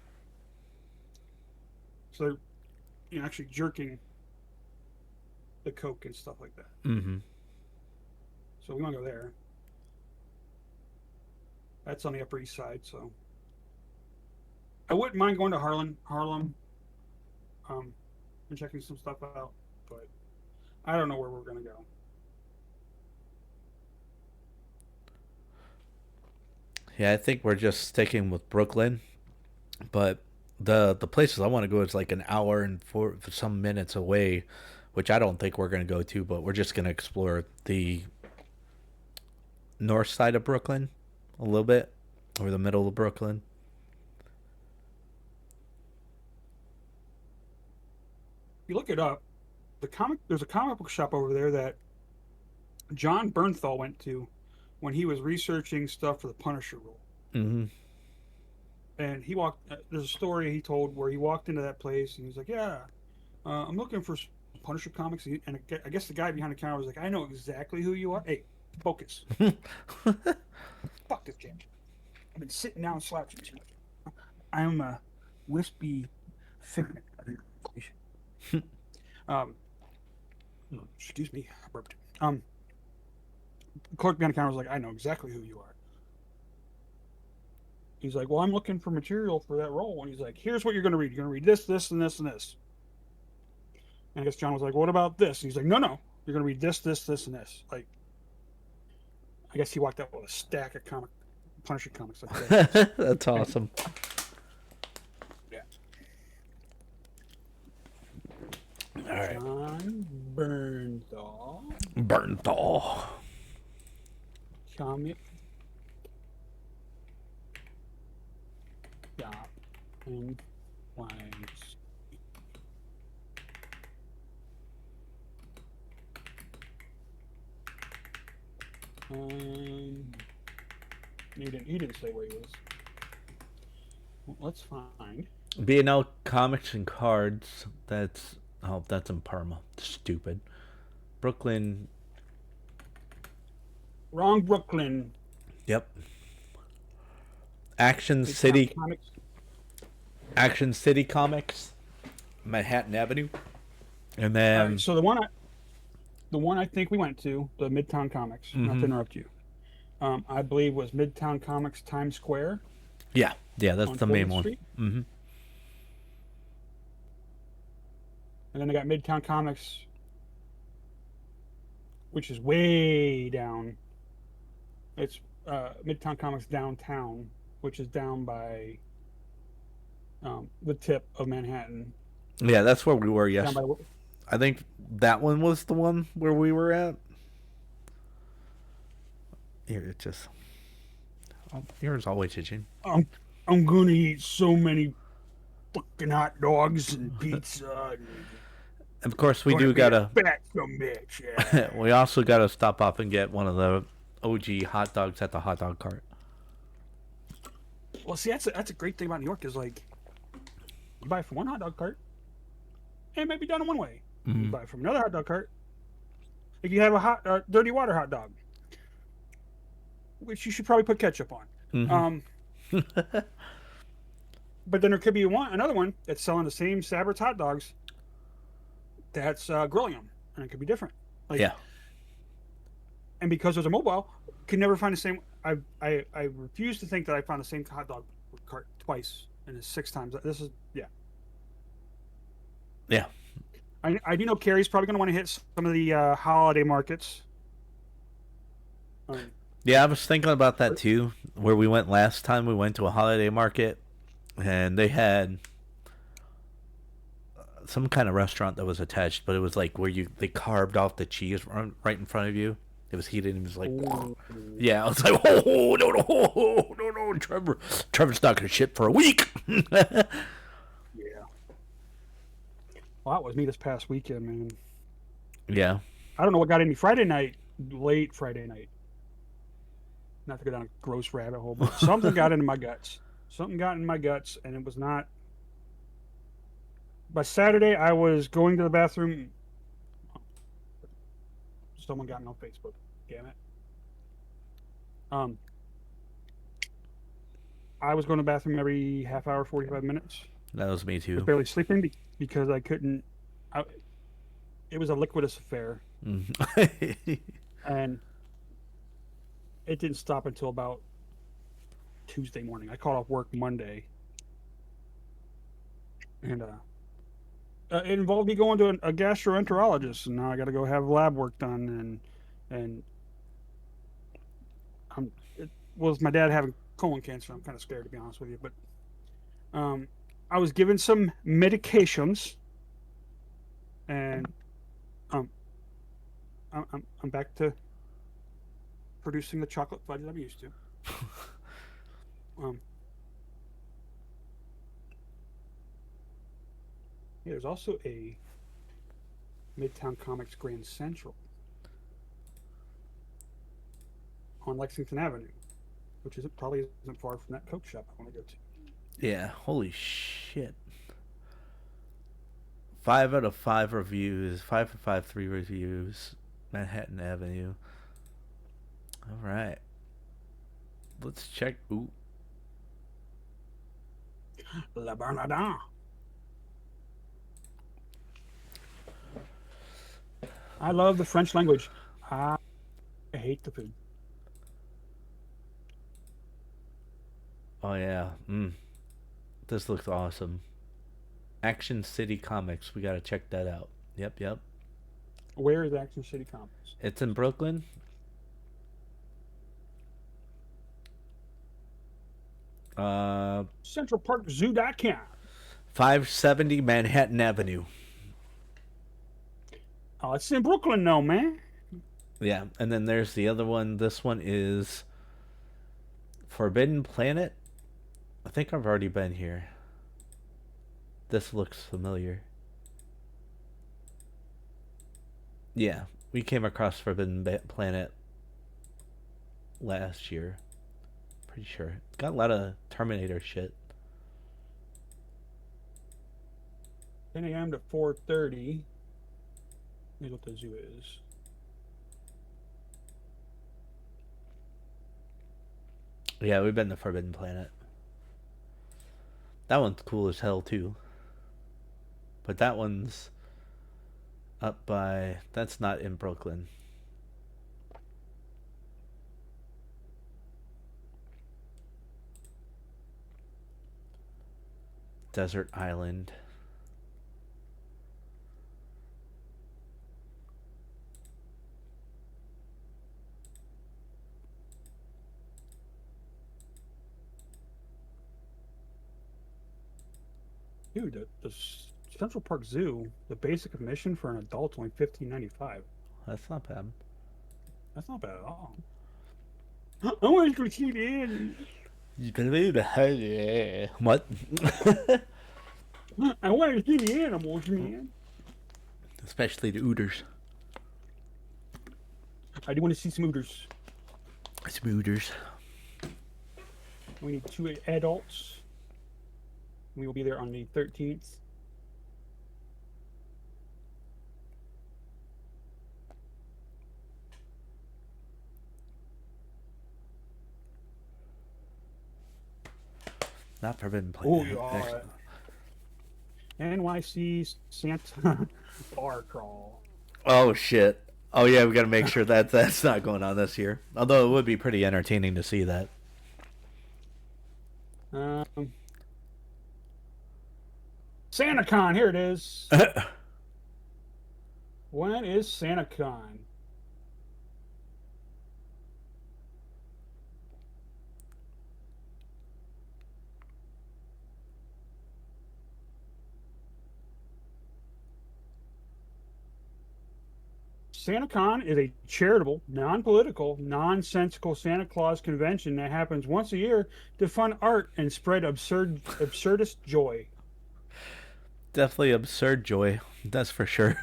So they're actually jerking the Coke and stuff like that. Mm-hmm. So we want to go there. That's on the Upper East Side, so I wouldn't mind going to Harlem, and checking some stuff out, but I don't know where we're gonna go. Yeah, I think we're just sticking with Brooklyn, but the places I want to go is like an hour and some minutes away, which I don't think we're gonna go to, but we're just gonna explore the north side of Brooklyn a little bit, or the middle of Brooklyn. If you look it up, there's a comic book shop over there that John Bernthal went to when he was researching stuff for the Punisher role. Mm-hmm. And he walked. There's a story he told where he walked into that place and he's like, "Yeah, I'm looking for Punisher comics." And I guess the guy behind the counter was like, "I know exactly who you are. Hey, focus. Fuck this jam. I've been sitting down slouching too much. I'm a wispy figment of information." Excuse me, I burped. The clerk behind the counter was like, "I know exactly who you are." He's like, "Well, I'm looking for material for that role," and he's like, "Here's what you're going to read. You're going to read this, this, and this, and this." And I guess John was like, "What about this?" And he's like, "No, no, you're going to read this, this, this, and this." Like, I guess he walked out with a stack of Punisher comics. Like that. That's awesome. Yeah. All right. John Bernthal. Bernthal. Comic. Shop and wines. He didn't say where he was. Well, let's find. B&L Comics and Cards. That's in Parma. Stupid. Brooklyn. Wrong Brooklyn. Yep. Action City Comics, Manhattan Avenue, and then right, so the one I think we went to, the Midtown Comics. Not to interrupt you. I believe was Midtown Comics Times Square. yeah, that's the main one. Mm-hmm. And then they got Midtown Comics, which is way down. It's Midtown Comics Downtown, which is down by the tip of Manhattan. Yeah, that's where we were yesterday. By, I think that one was the one where we were at. Here, it just... Oh, yours always itching. I'm gonna eat so many fucking hot dogs and pizza. And of course, we do gotta... Back some bitch. Yeah. We also gotta stop off and get one of the OG hot dogs at the hot dog cart. Well, see, that's a great thing about New York is like, you buy from one hot dog cart, and it might be done in one way. Mm-hmm. You buy from another hot dog cart. If you have a dirty water hot dog, which you should probably put ketchup on. Mm-hmm. But then there could be another one that's selling the same Sabert's hot dogs. That's grilling them, and it could be different. Like, yeah. And because those are mobile, could never find the same. I refuse to think that I found the same hot dog cart twice and it's 6 times. This is yeah. I do know Carrie's probably going to want to hit some of the holiday markets. Yeah, I was thinking about that too. Where we went last time, we went to a holiday market, and they had some kind of restaurant that was attached, but it was like where they carved off the cheese right in front of you. It was heated, and it was like, ooh. Yeah, I was like, oh no, Trevor's not gonna shit for a week. Yeah. Well, that was me this past weekend, man. Yeah. I don't know what got in me late Friday night. Not to go down a gross rabbit hole, but something got into my guts. Something got in my guts, and it was not. By Saturday, I was going to the bathroom. Someone got me on Facebook. Damn it. I was going to the bathroom every half hour, 45 minutes. That was me too. I was barely sleeping because I couldn't. It was a liquidous affair. Mm-hmm. And it didn't stop until about Tuesday morning. I called off work Monday. And it involved me going to a gastroenterologist, and now I got to go have lab work done. And with my dad having colon cancer, I'm kind of scared, to be honest with you. But I was given some medications, and I'm back to producing the chocolate fudge that I'm used to. Yeah, there's also a Midtown Comics Grand Central on Lexington Avenue, which probably isn't far from that Coke shop I want to go to. Yeah, holy shit. 5 out of 5 reviews, 5 for 5, 3 reviews, Manhattan Avenue. All right. Let's check. Ooh. La Bernardin. I love the French language. I hate the food. Oh yeah. This looks awesome. Action City Comics. We gotta check that out. Yep, yep. Where is Action City Comics? It's in Brooklyn. Uh, CentralParkZoo.com. 570 Manhattan Avenue. Oh, it's in Brooklyn, though, man. Yeah, and then there's the other one. This one is Forbidden Planet. I think I've already been here. This looks familiar. Yeah, we came across Forbidden Planet last year. Pretty sure. Got a lot of Terminator shit. 10 a.m. to 4:30. Here's what the zoo is. Yeah, we've been to Forbidden Planet. That one's cool as hell too. But that one's up by... That's not in Brooklyn. Desert Island. Dude, the Central Park Zoo, the basic admission for an adult is only $15.95. That's not bad. That's not bad at all. I want to go see the What? I want to see the animals, man. Especially the ooters. I do want to see some ooters. Some ooters. We need 2 adults. We will be there on the 13th. Not Forbidden Planet. Oh, yeah. NYC Santa Bar Crawl. Oh shit. Oh yeah, we gotta make sure that that's not going on this year. Although it would be pretty entertaining to see that. SantaCon, here it is. When is SantaCon? SantaCon is a charitable, non-political, nonsensical Santa Claus convention that happens once a year to fund art and spread absurdist joy. Definitely absurd joy. That's for sure.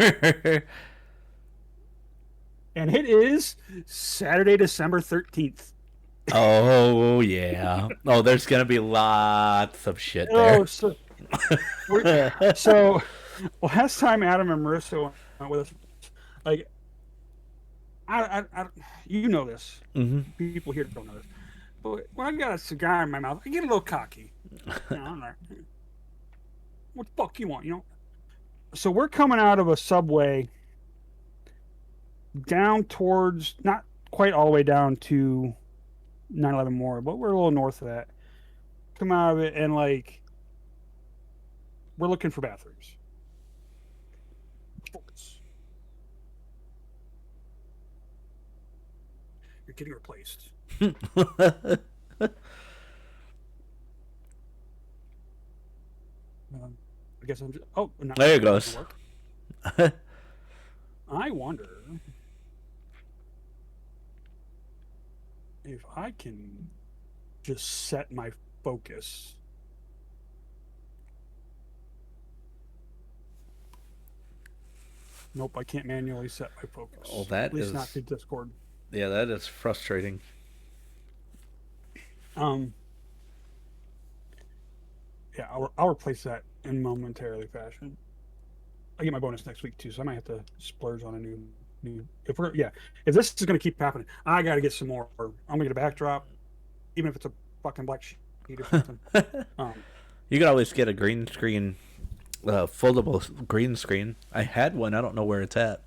And it is Saturday, December 13th. Oh yeah. Oh, there's gonna be lots of shit there. Oh, so last time Adam and Marissa went with us, like, I you know this. Mm-hmm. People here don't know this. But when I got a cigar in my mouth, I get a little cocky. I'm like, what the fuck you want, you know? So we're coming out of a subway down towards, not quite all the way down to 9/11 Memorial, but we're a little north of that. Come out of it and, like, we're looking for bathrooms. Focus. You're getting replaced. I guess I'm just... Oh, no, there it goes. I wonder if I can just set my focus. Nope, I can't manually set my focus. Oh, that At least is... not through Discord. Yeah, that is frustrating. Yeah, I'll replace that in momentarily fashion. I get my bonus next week too, so I might have to splurge on a new. If this is gonna keep happening, I gotta get some more. I'm gonna get a backdrop, even if it's a fucking black sheet or something. You could always get a green screen, foldable green screen. I had one. I don't know where it's at.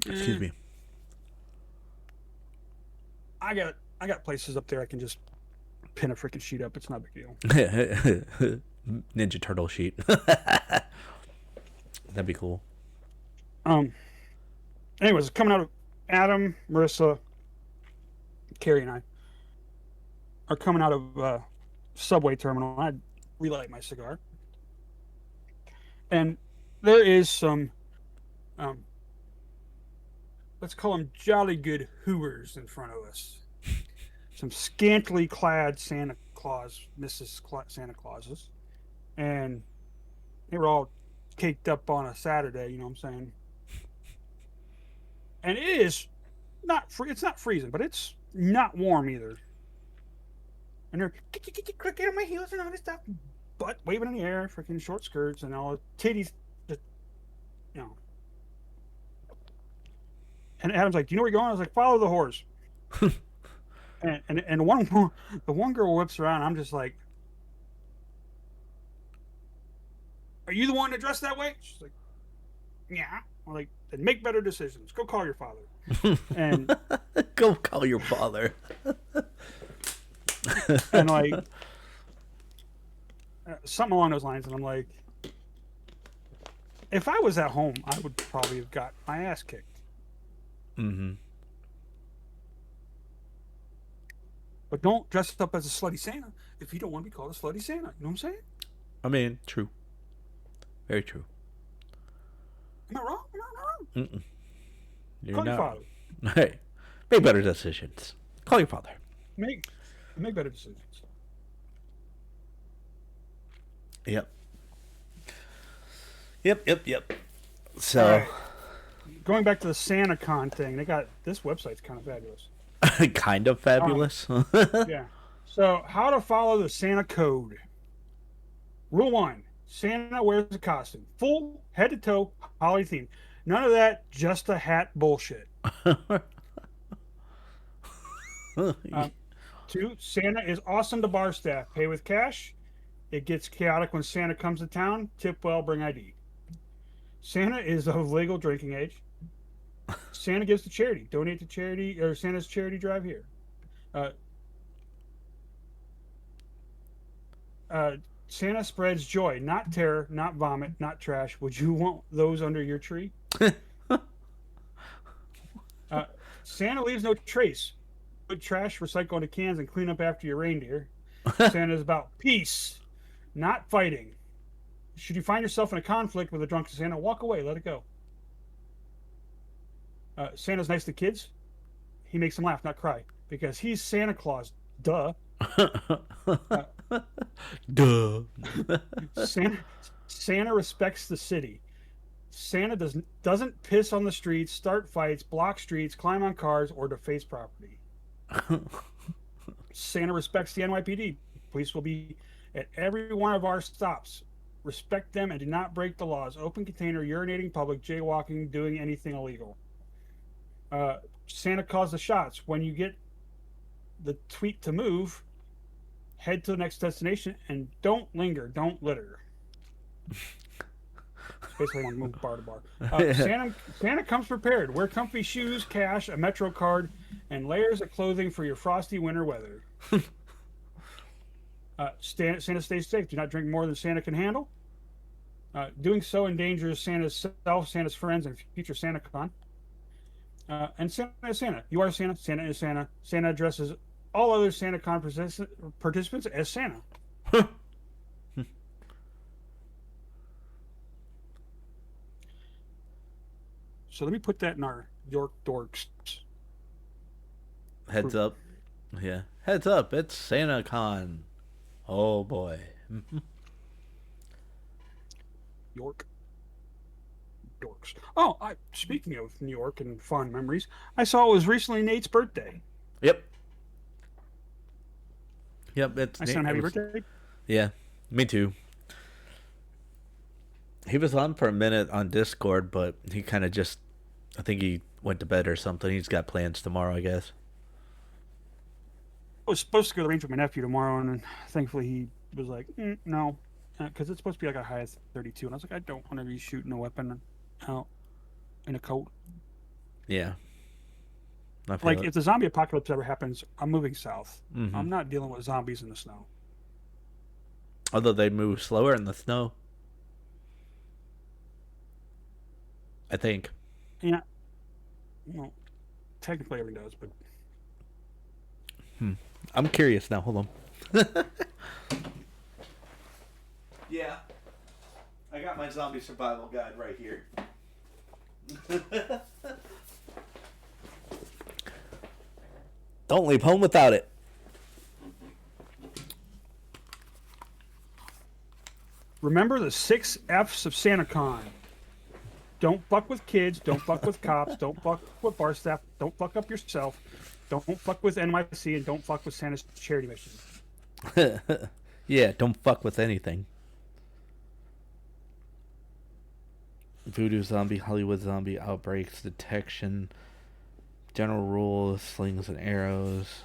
Excuse Eh, me. I got places up there I can just pin a freaking sheet up. It's not a big deal. Ninja Turtle sheet. That'd be cool. Um. Anyways, coming out of Adam, Marissa, Carrie, and I are coming out of subway terminal. I relight my cigar, and there is some um, let's call them jolly good hooers in front of us. Some scantily clad Santa Claus, Santa Clauses, and they were all caked up on a Saturday. You know what I'm saying? And it is not free. It's not freezing, but it's not warm either. And they're clicking on my heels and all this stuff, butt waving in the air, freaking short skirts and all titties, just, you know. And Adam's like, "Do you know where you're going?" I was like, "Follow the horse." And the one girl whips around. I'm just like, "Are you the one that dressed that way?" She's like, "Yeah." I'm like, "Then make better decisions. Go call your father." And Go call your father. and like something along those lines. And I'm like, if I was at home, I would probably have got my ass kicked. Mm-hmm. But don't dress up as a slutty Santa if you don't want to be called a slutty Santa. You know what I'm saying? I mean, true. Very true. Am I wrong? Am I wrong? Mm-mm. You're Call your not. father. Hey, make better decisions. Call your father. Make better decisions. Yep. Yep. All So, right. Going back to the SantaCon thing, they got this website's kind of fabulous. kind of fabulous. Yeah. So, how to follow the Santa code. Rule 1: Santa wears a costume, full head to toe, holiday theme. None of that just a hat bullshit. 2: Santa is awesome to bar staff. Pay with cash. It gets chaotic when Santa comes to town. Tip well, bring ID. Santa is of legal drinking age. Santa gives to charity. Donate to charity or Santa's charity drive here. Uh, Santa spreads joy, not terror, not vomit, not trash. Would you want those under your tree? Santa leaves no trace. Put trash, recycle into cans, and clean up after your reindeer. Santa is about peace, not fighting. Should you find yourself in a conflict with a drunk Santa, walk away, let it go. Santa's nice to kids. He makes them laugh, not cry, because he's Santa Claus. Duh. Duh. Santa respects the city. Santa doesn't piss on the streets, start fights, block streets, climb on cars, or deface property. Santa respects the NYPD. Police will be at every one of our stops. Respect them and do not break the laws. Open container, urinating public, jaywalking, doing anything illegal. Santa calls the shots. When you get the tweet to move, head to the next destination and don't linger, don't litter. Basically, I want to move bar to bar. Santa comes prepared. Wear comfy shoes, cash, a Metro card, and layers of clothing for your frosty winter weather. Santa stays safe. Do not drink more than Santa can handle. Doing so endangers Santa's self, Santa's friends, and future SantaCon. And Santa is Santa. You are Santa. Santa is Santa. Santa addresses all other SantaCon participants as Santa. So let me put that in our York Dorks. Heads up. Yeah. Heads up. It's SantaCon. Oh, boy. York Dorks. Oh, speaking of New York and fond memories, I saw it was recently Nate's birthday. Yep. I sent him happy birthday. Yeah, me too. He was on for a minute on Discord, but he kind of just, I think he went to bed or something. He's got plans tomorrow, I guess. I was supposed to go to the range with my nephew tomorrow, and thankfully he was like, no, because it's supposed to be like a high of 32. And I was like, I don't want to be shooting a weapon out in a cold. Yeah, I feel Like it. if the zombie apocalypse ever happens, I'm moving south. Hmm. I'm not dealing with zombies in the snow. Although they move slower in the snow, I think. Yeah, well, technically everything does, but I'm curious now. Hold on. Yeah, I got my zombie survival guide right here. Don't leave home without it. remember the 6 F's of SantaCon. Don't fuck with kids. Don't fuck with cops. Don't fuck with bar staff. Don't fuck up yourself. Don't fuck with NYC, and don't fuck with Santa's charity mission. Yeah, don't fuck with anything. Voodoo zombie, Hollywood zombie, outbreaks, detection, general rules, slings and arrows,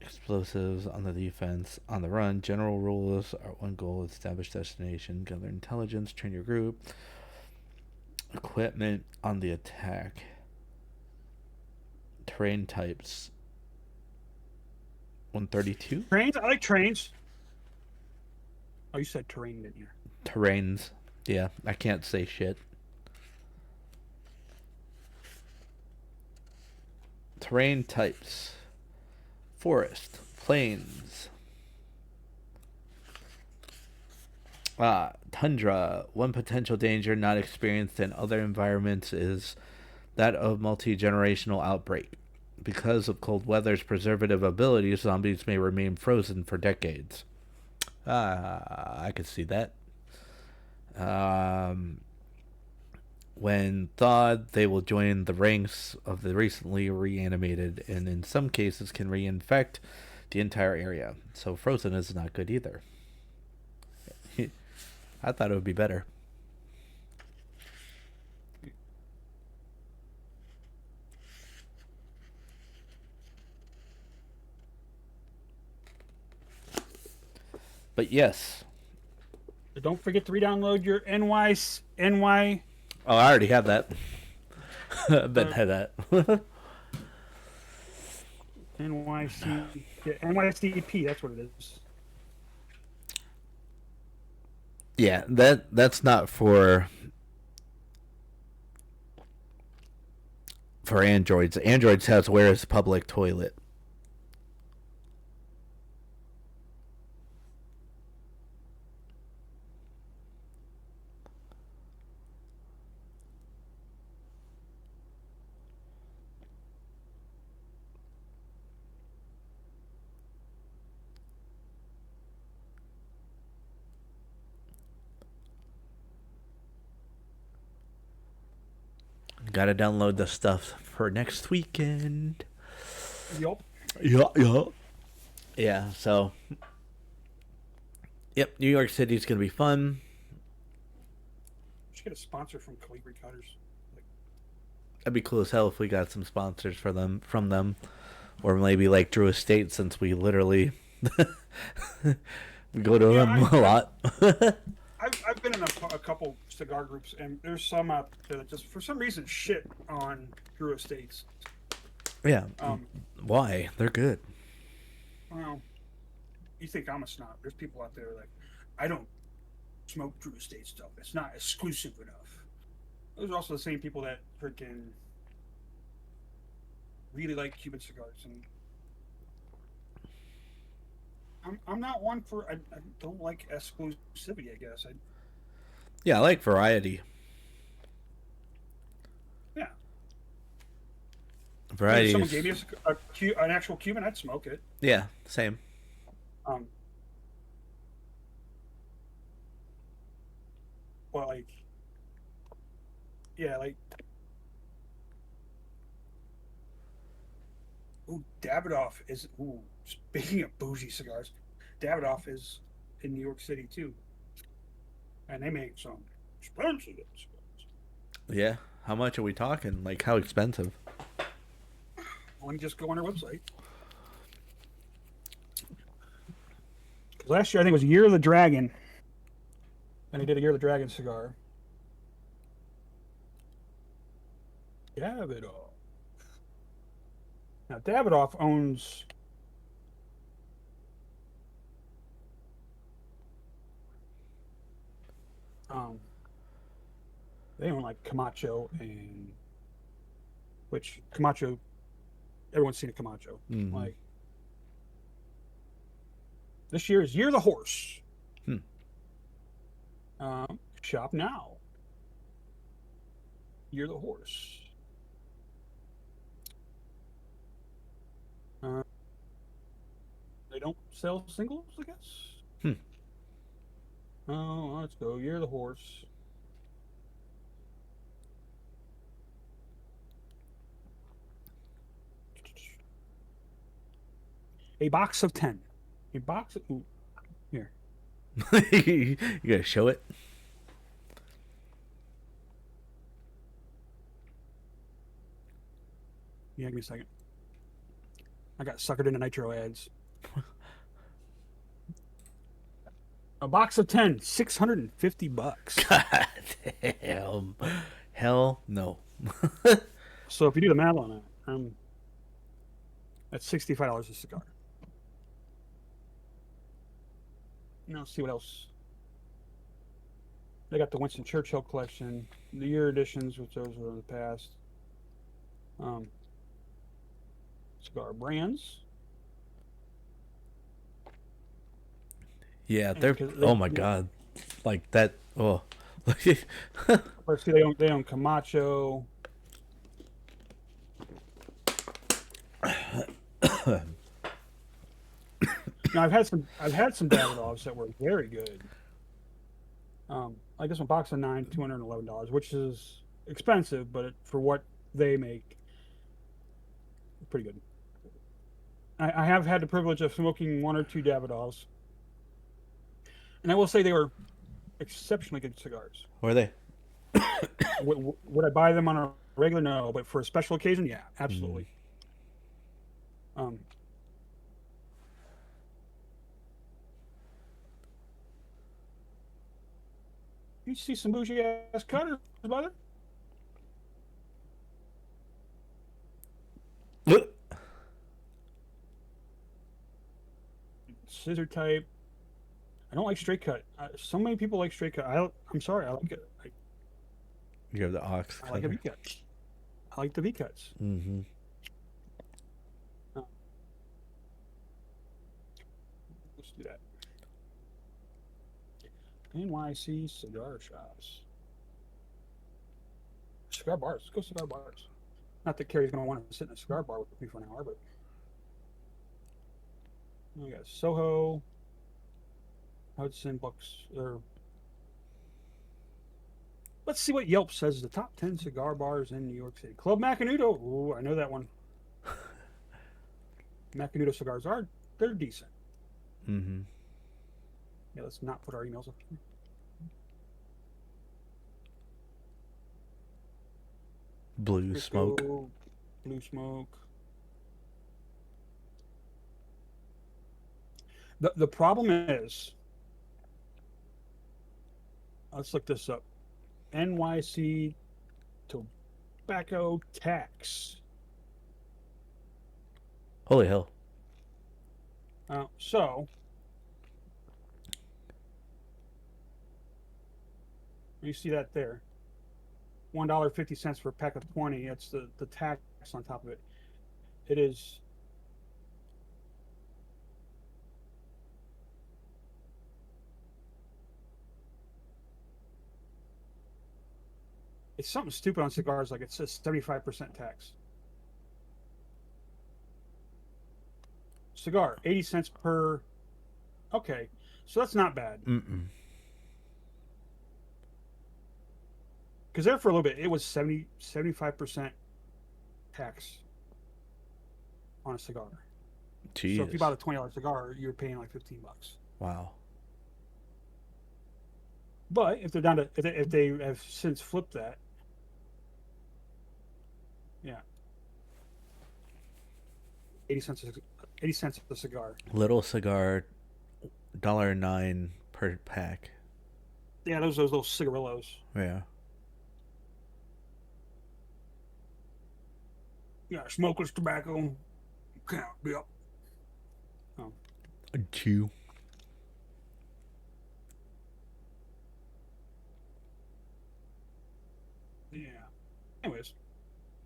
explosives on the defense, on the run. General rules are one goal: establish destination, gather intelligence, train your group. Equipment on the attack. Terrain types. 132. Trains? I like trains. Oh, you said terrain, didn't you? Terrains. Yeah, I can't say shit. Terrain types: forest, plains, tundra. One potential danger not experienced in other environments is that of multi-generational outbreak. Because of cold weather's preservative abilities, zombies may remain frozen for decades. I could see that. Um, when thawed, they will join the ranks of the recently reanimated, and in some cases can reinfect the entire area. So frozen is not good either. I thought it would be better. But yes. But don't forget to re-download your NY. Oh, I already have that. Ben had that. NYC. Yeah, NYCP. That's what it is. Yeah, that's not for Androids. Androids has where is public toilet. Gotta download the stuff for next weekend. Yup. Yeah. Yeah, so. Yep, New York City's gonna be fun. We should get a sponsor from Calibri Cutters. Like, That'd be cool as hell if we got some sponsors from them. Or maybe like Drew Estate, since we literally we go to them a lot. I've been in a couple cigar groups, and there's some out there that just for some reason shit on Drew Estates. Yeah. Why? They're good. Well, you think I'm a snob? There's people out there like, I don't smoke Drew Estate stuff. It's not exclusive enough. Those are also the same people that freaking really like Cuban cigars, and I'm not one for. I don't like exclusivity. I guess. Yeah, I like variety. Yeah. Variety. If someone gave me an actual Cuban, I'd smoke it. Yeah, same. Um. Well, like. Yeah, like. Ooh, Davidoff is. Ooh, speaking of bougie cigars, Davidoff is in New York City too, and they make some expensive cigars. Yeah. How much are we talking? Like, how expensive? Let me just go on their website. Last year, I think it was Year of the Dragon, and they did a Year of the Dragon cigar. Davidoff. Now, Davidoff owns um, they own like Camacho and which Camacho, everyone's seen a Camacho. Mm-hmm. Like this year is Year of the Horse. Hmm. Shop now. Year of the Horse. Uh, they don't sell singles, I guess. Hmm. Oh, let's go. Year of the Horse. A box of 10. A box of. Ooh, here. You gotta show it. Yeah, give me a second. I got suckered into Nitro ads. A box of 10, $650. God damn. Hell no. So if you do the math on that, that's $65 a cigar. Now let's see what else. They got the Winston Churchill collection, the year editions, which those were in the past. Cigar brands. Yeah, And they're. 'cause Oh my god, like that. Oh. Let's see, they own Camacho. Now I've had some Davidoffs that were very good. Like this one, box of 9, $211, which is expensive, but for what they make, pretty good. I have had the privilege of smoking one or two Davidoffs, and I will say they were exceptionally good cigars. Where are they? Would I buy them on a regular? No, but for a special occasion, yeah, absolutely. You see some bougie ass cutters, brother? Scissor type. I don't like straight cut. So many people like straight cut. I'm sorry, I like it. You have the ox. I like a V cut. I like the V cuts. Mm-hmm. Let's do that. NYC cigar shops. Cigar bars. Let's go cigar bars. Not that Carrie's going to want to sit in a cigar bar with me for an hour, but we got Soho, Hudson Bucks. Let's see what Yelp says. The top 10 cigar bars in New York City. Club Macanudo. Ooh, I know that one. Macanudo cigars they're decent. Mm-hmm. Yeah, let's not put our emails up here. Blue smoke. Blue smoke. The problem is, let's look this up. NYC tobacco tax. Holy hell. So you see that there. $1.50 for a pack of 20. That's the tax on top of it. It is it's something stupid on cigars, like it says 75% tax. Cigar, 80 cents per. Okay, so that's not bad. Mm-mm. Because there for a little bit, it was 75% tax on a cigar. Jeez. So if you bought a $20 cigar, you're paying like $15. Wow. But if they're down to if they have since flipped that, yeah, 80 cents a cigar. Little cigar, $1.09 per pack. Yeah, those little cigarillos. Yeah. Yeah, smokeless tobacco. Count. Yep. Oh. Chew. Yeah. Anyways,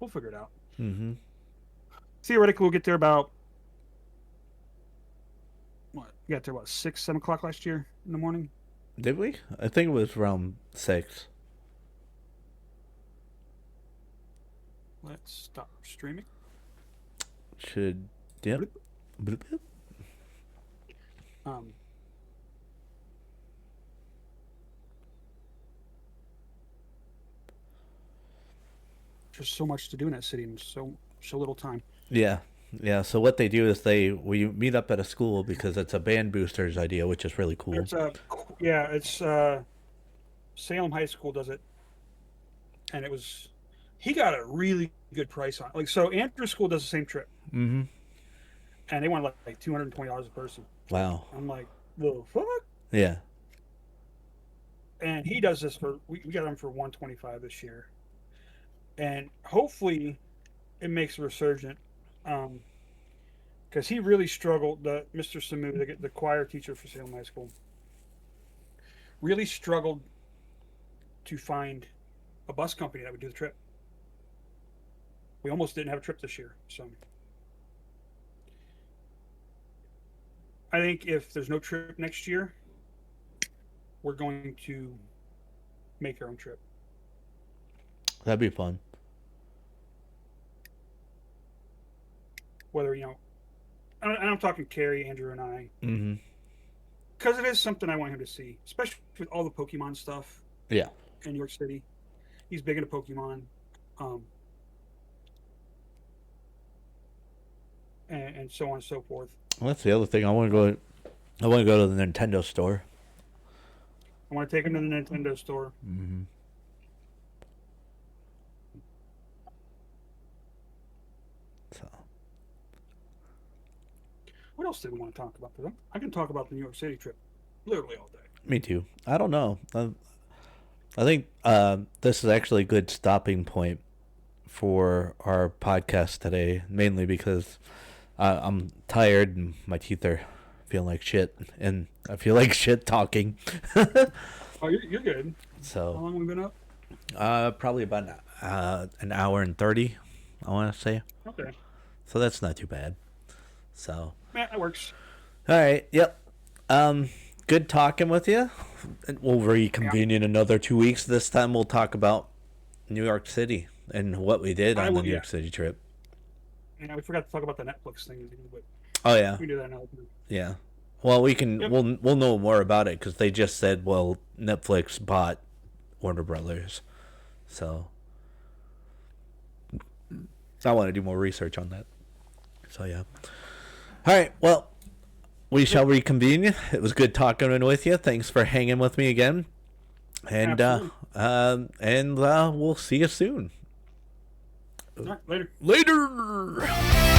we'll figure it out. Mm-hmm. Theoretically, we'll get there about what? We got there what 6, 7 o'clock last year in the morning. Did we? I think it was around 6. Let's stop streaming. Should yep. Bloop. Um. There's so much to do in that city and so little time. Yeah. Yeah, so what they do is we meet up at a school because it's a band boosters idea, which is really cool. It's Salem High School does it, and he got a really good price on it. Like, so Andrews School does the same trip, Mm-hmm. and they want like $220 a person. Wow. I'm like, the fuck? Yeah. And he does this we got him for $125 this year, and hopefully it makes a resurgent. Because he really struggled. Mr. Samu, the choir teacher for Salem High School, really struggled to find a bus company that would do the trip. We almost didn't have a trip this year. So I think if there's no trip next year, we're going to make our own trip. That'd be fun. Whether, and I'm talking Carrie, Andrew, and I. Mm-hmm. Because it is something I want him to see, especially with all the Pokemon stuff. Yeah. In New York City. He's big into Pokemon. And so on and so forth. Well, that's the other thing. I want to go to the Nintendo store. I want to take him to the Nintendo store. Mm-hmm. So. What else did we want to talk about? Because I can talk about the New York City trip literally all day. Me too. I don't know. I think this is actually a good stopping point for our podcast today, mainly because I'm tired and my teeth are feeling like shit, and I feel like shit talking. Oh, you're good. So how long have we been up? Probably about an hour and 30, I want to say. Okay. So that's not too bad. So. Yeah, that works. All right. Yep. Good talking with you. We'll reconvene in another 2 weeks. This time we'll talk about New York City and what we did on the New York City trip. Yeah, we forgot to talk about the Netflix thing, but oh yeah, we can do that another time. Yeah. Well, we can. Yep. We'll know more about it because they just said, well, Netflix bought Warner Brothers, so I want to do more research on that. So yeah. All right. Well, we shall reconvene. It was good talking with you. Thanks for hanging with me again, and we'll see you soon. All right, later. Later.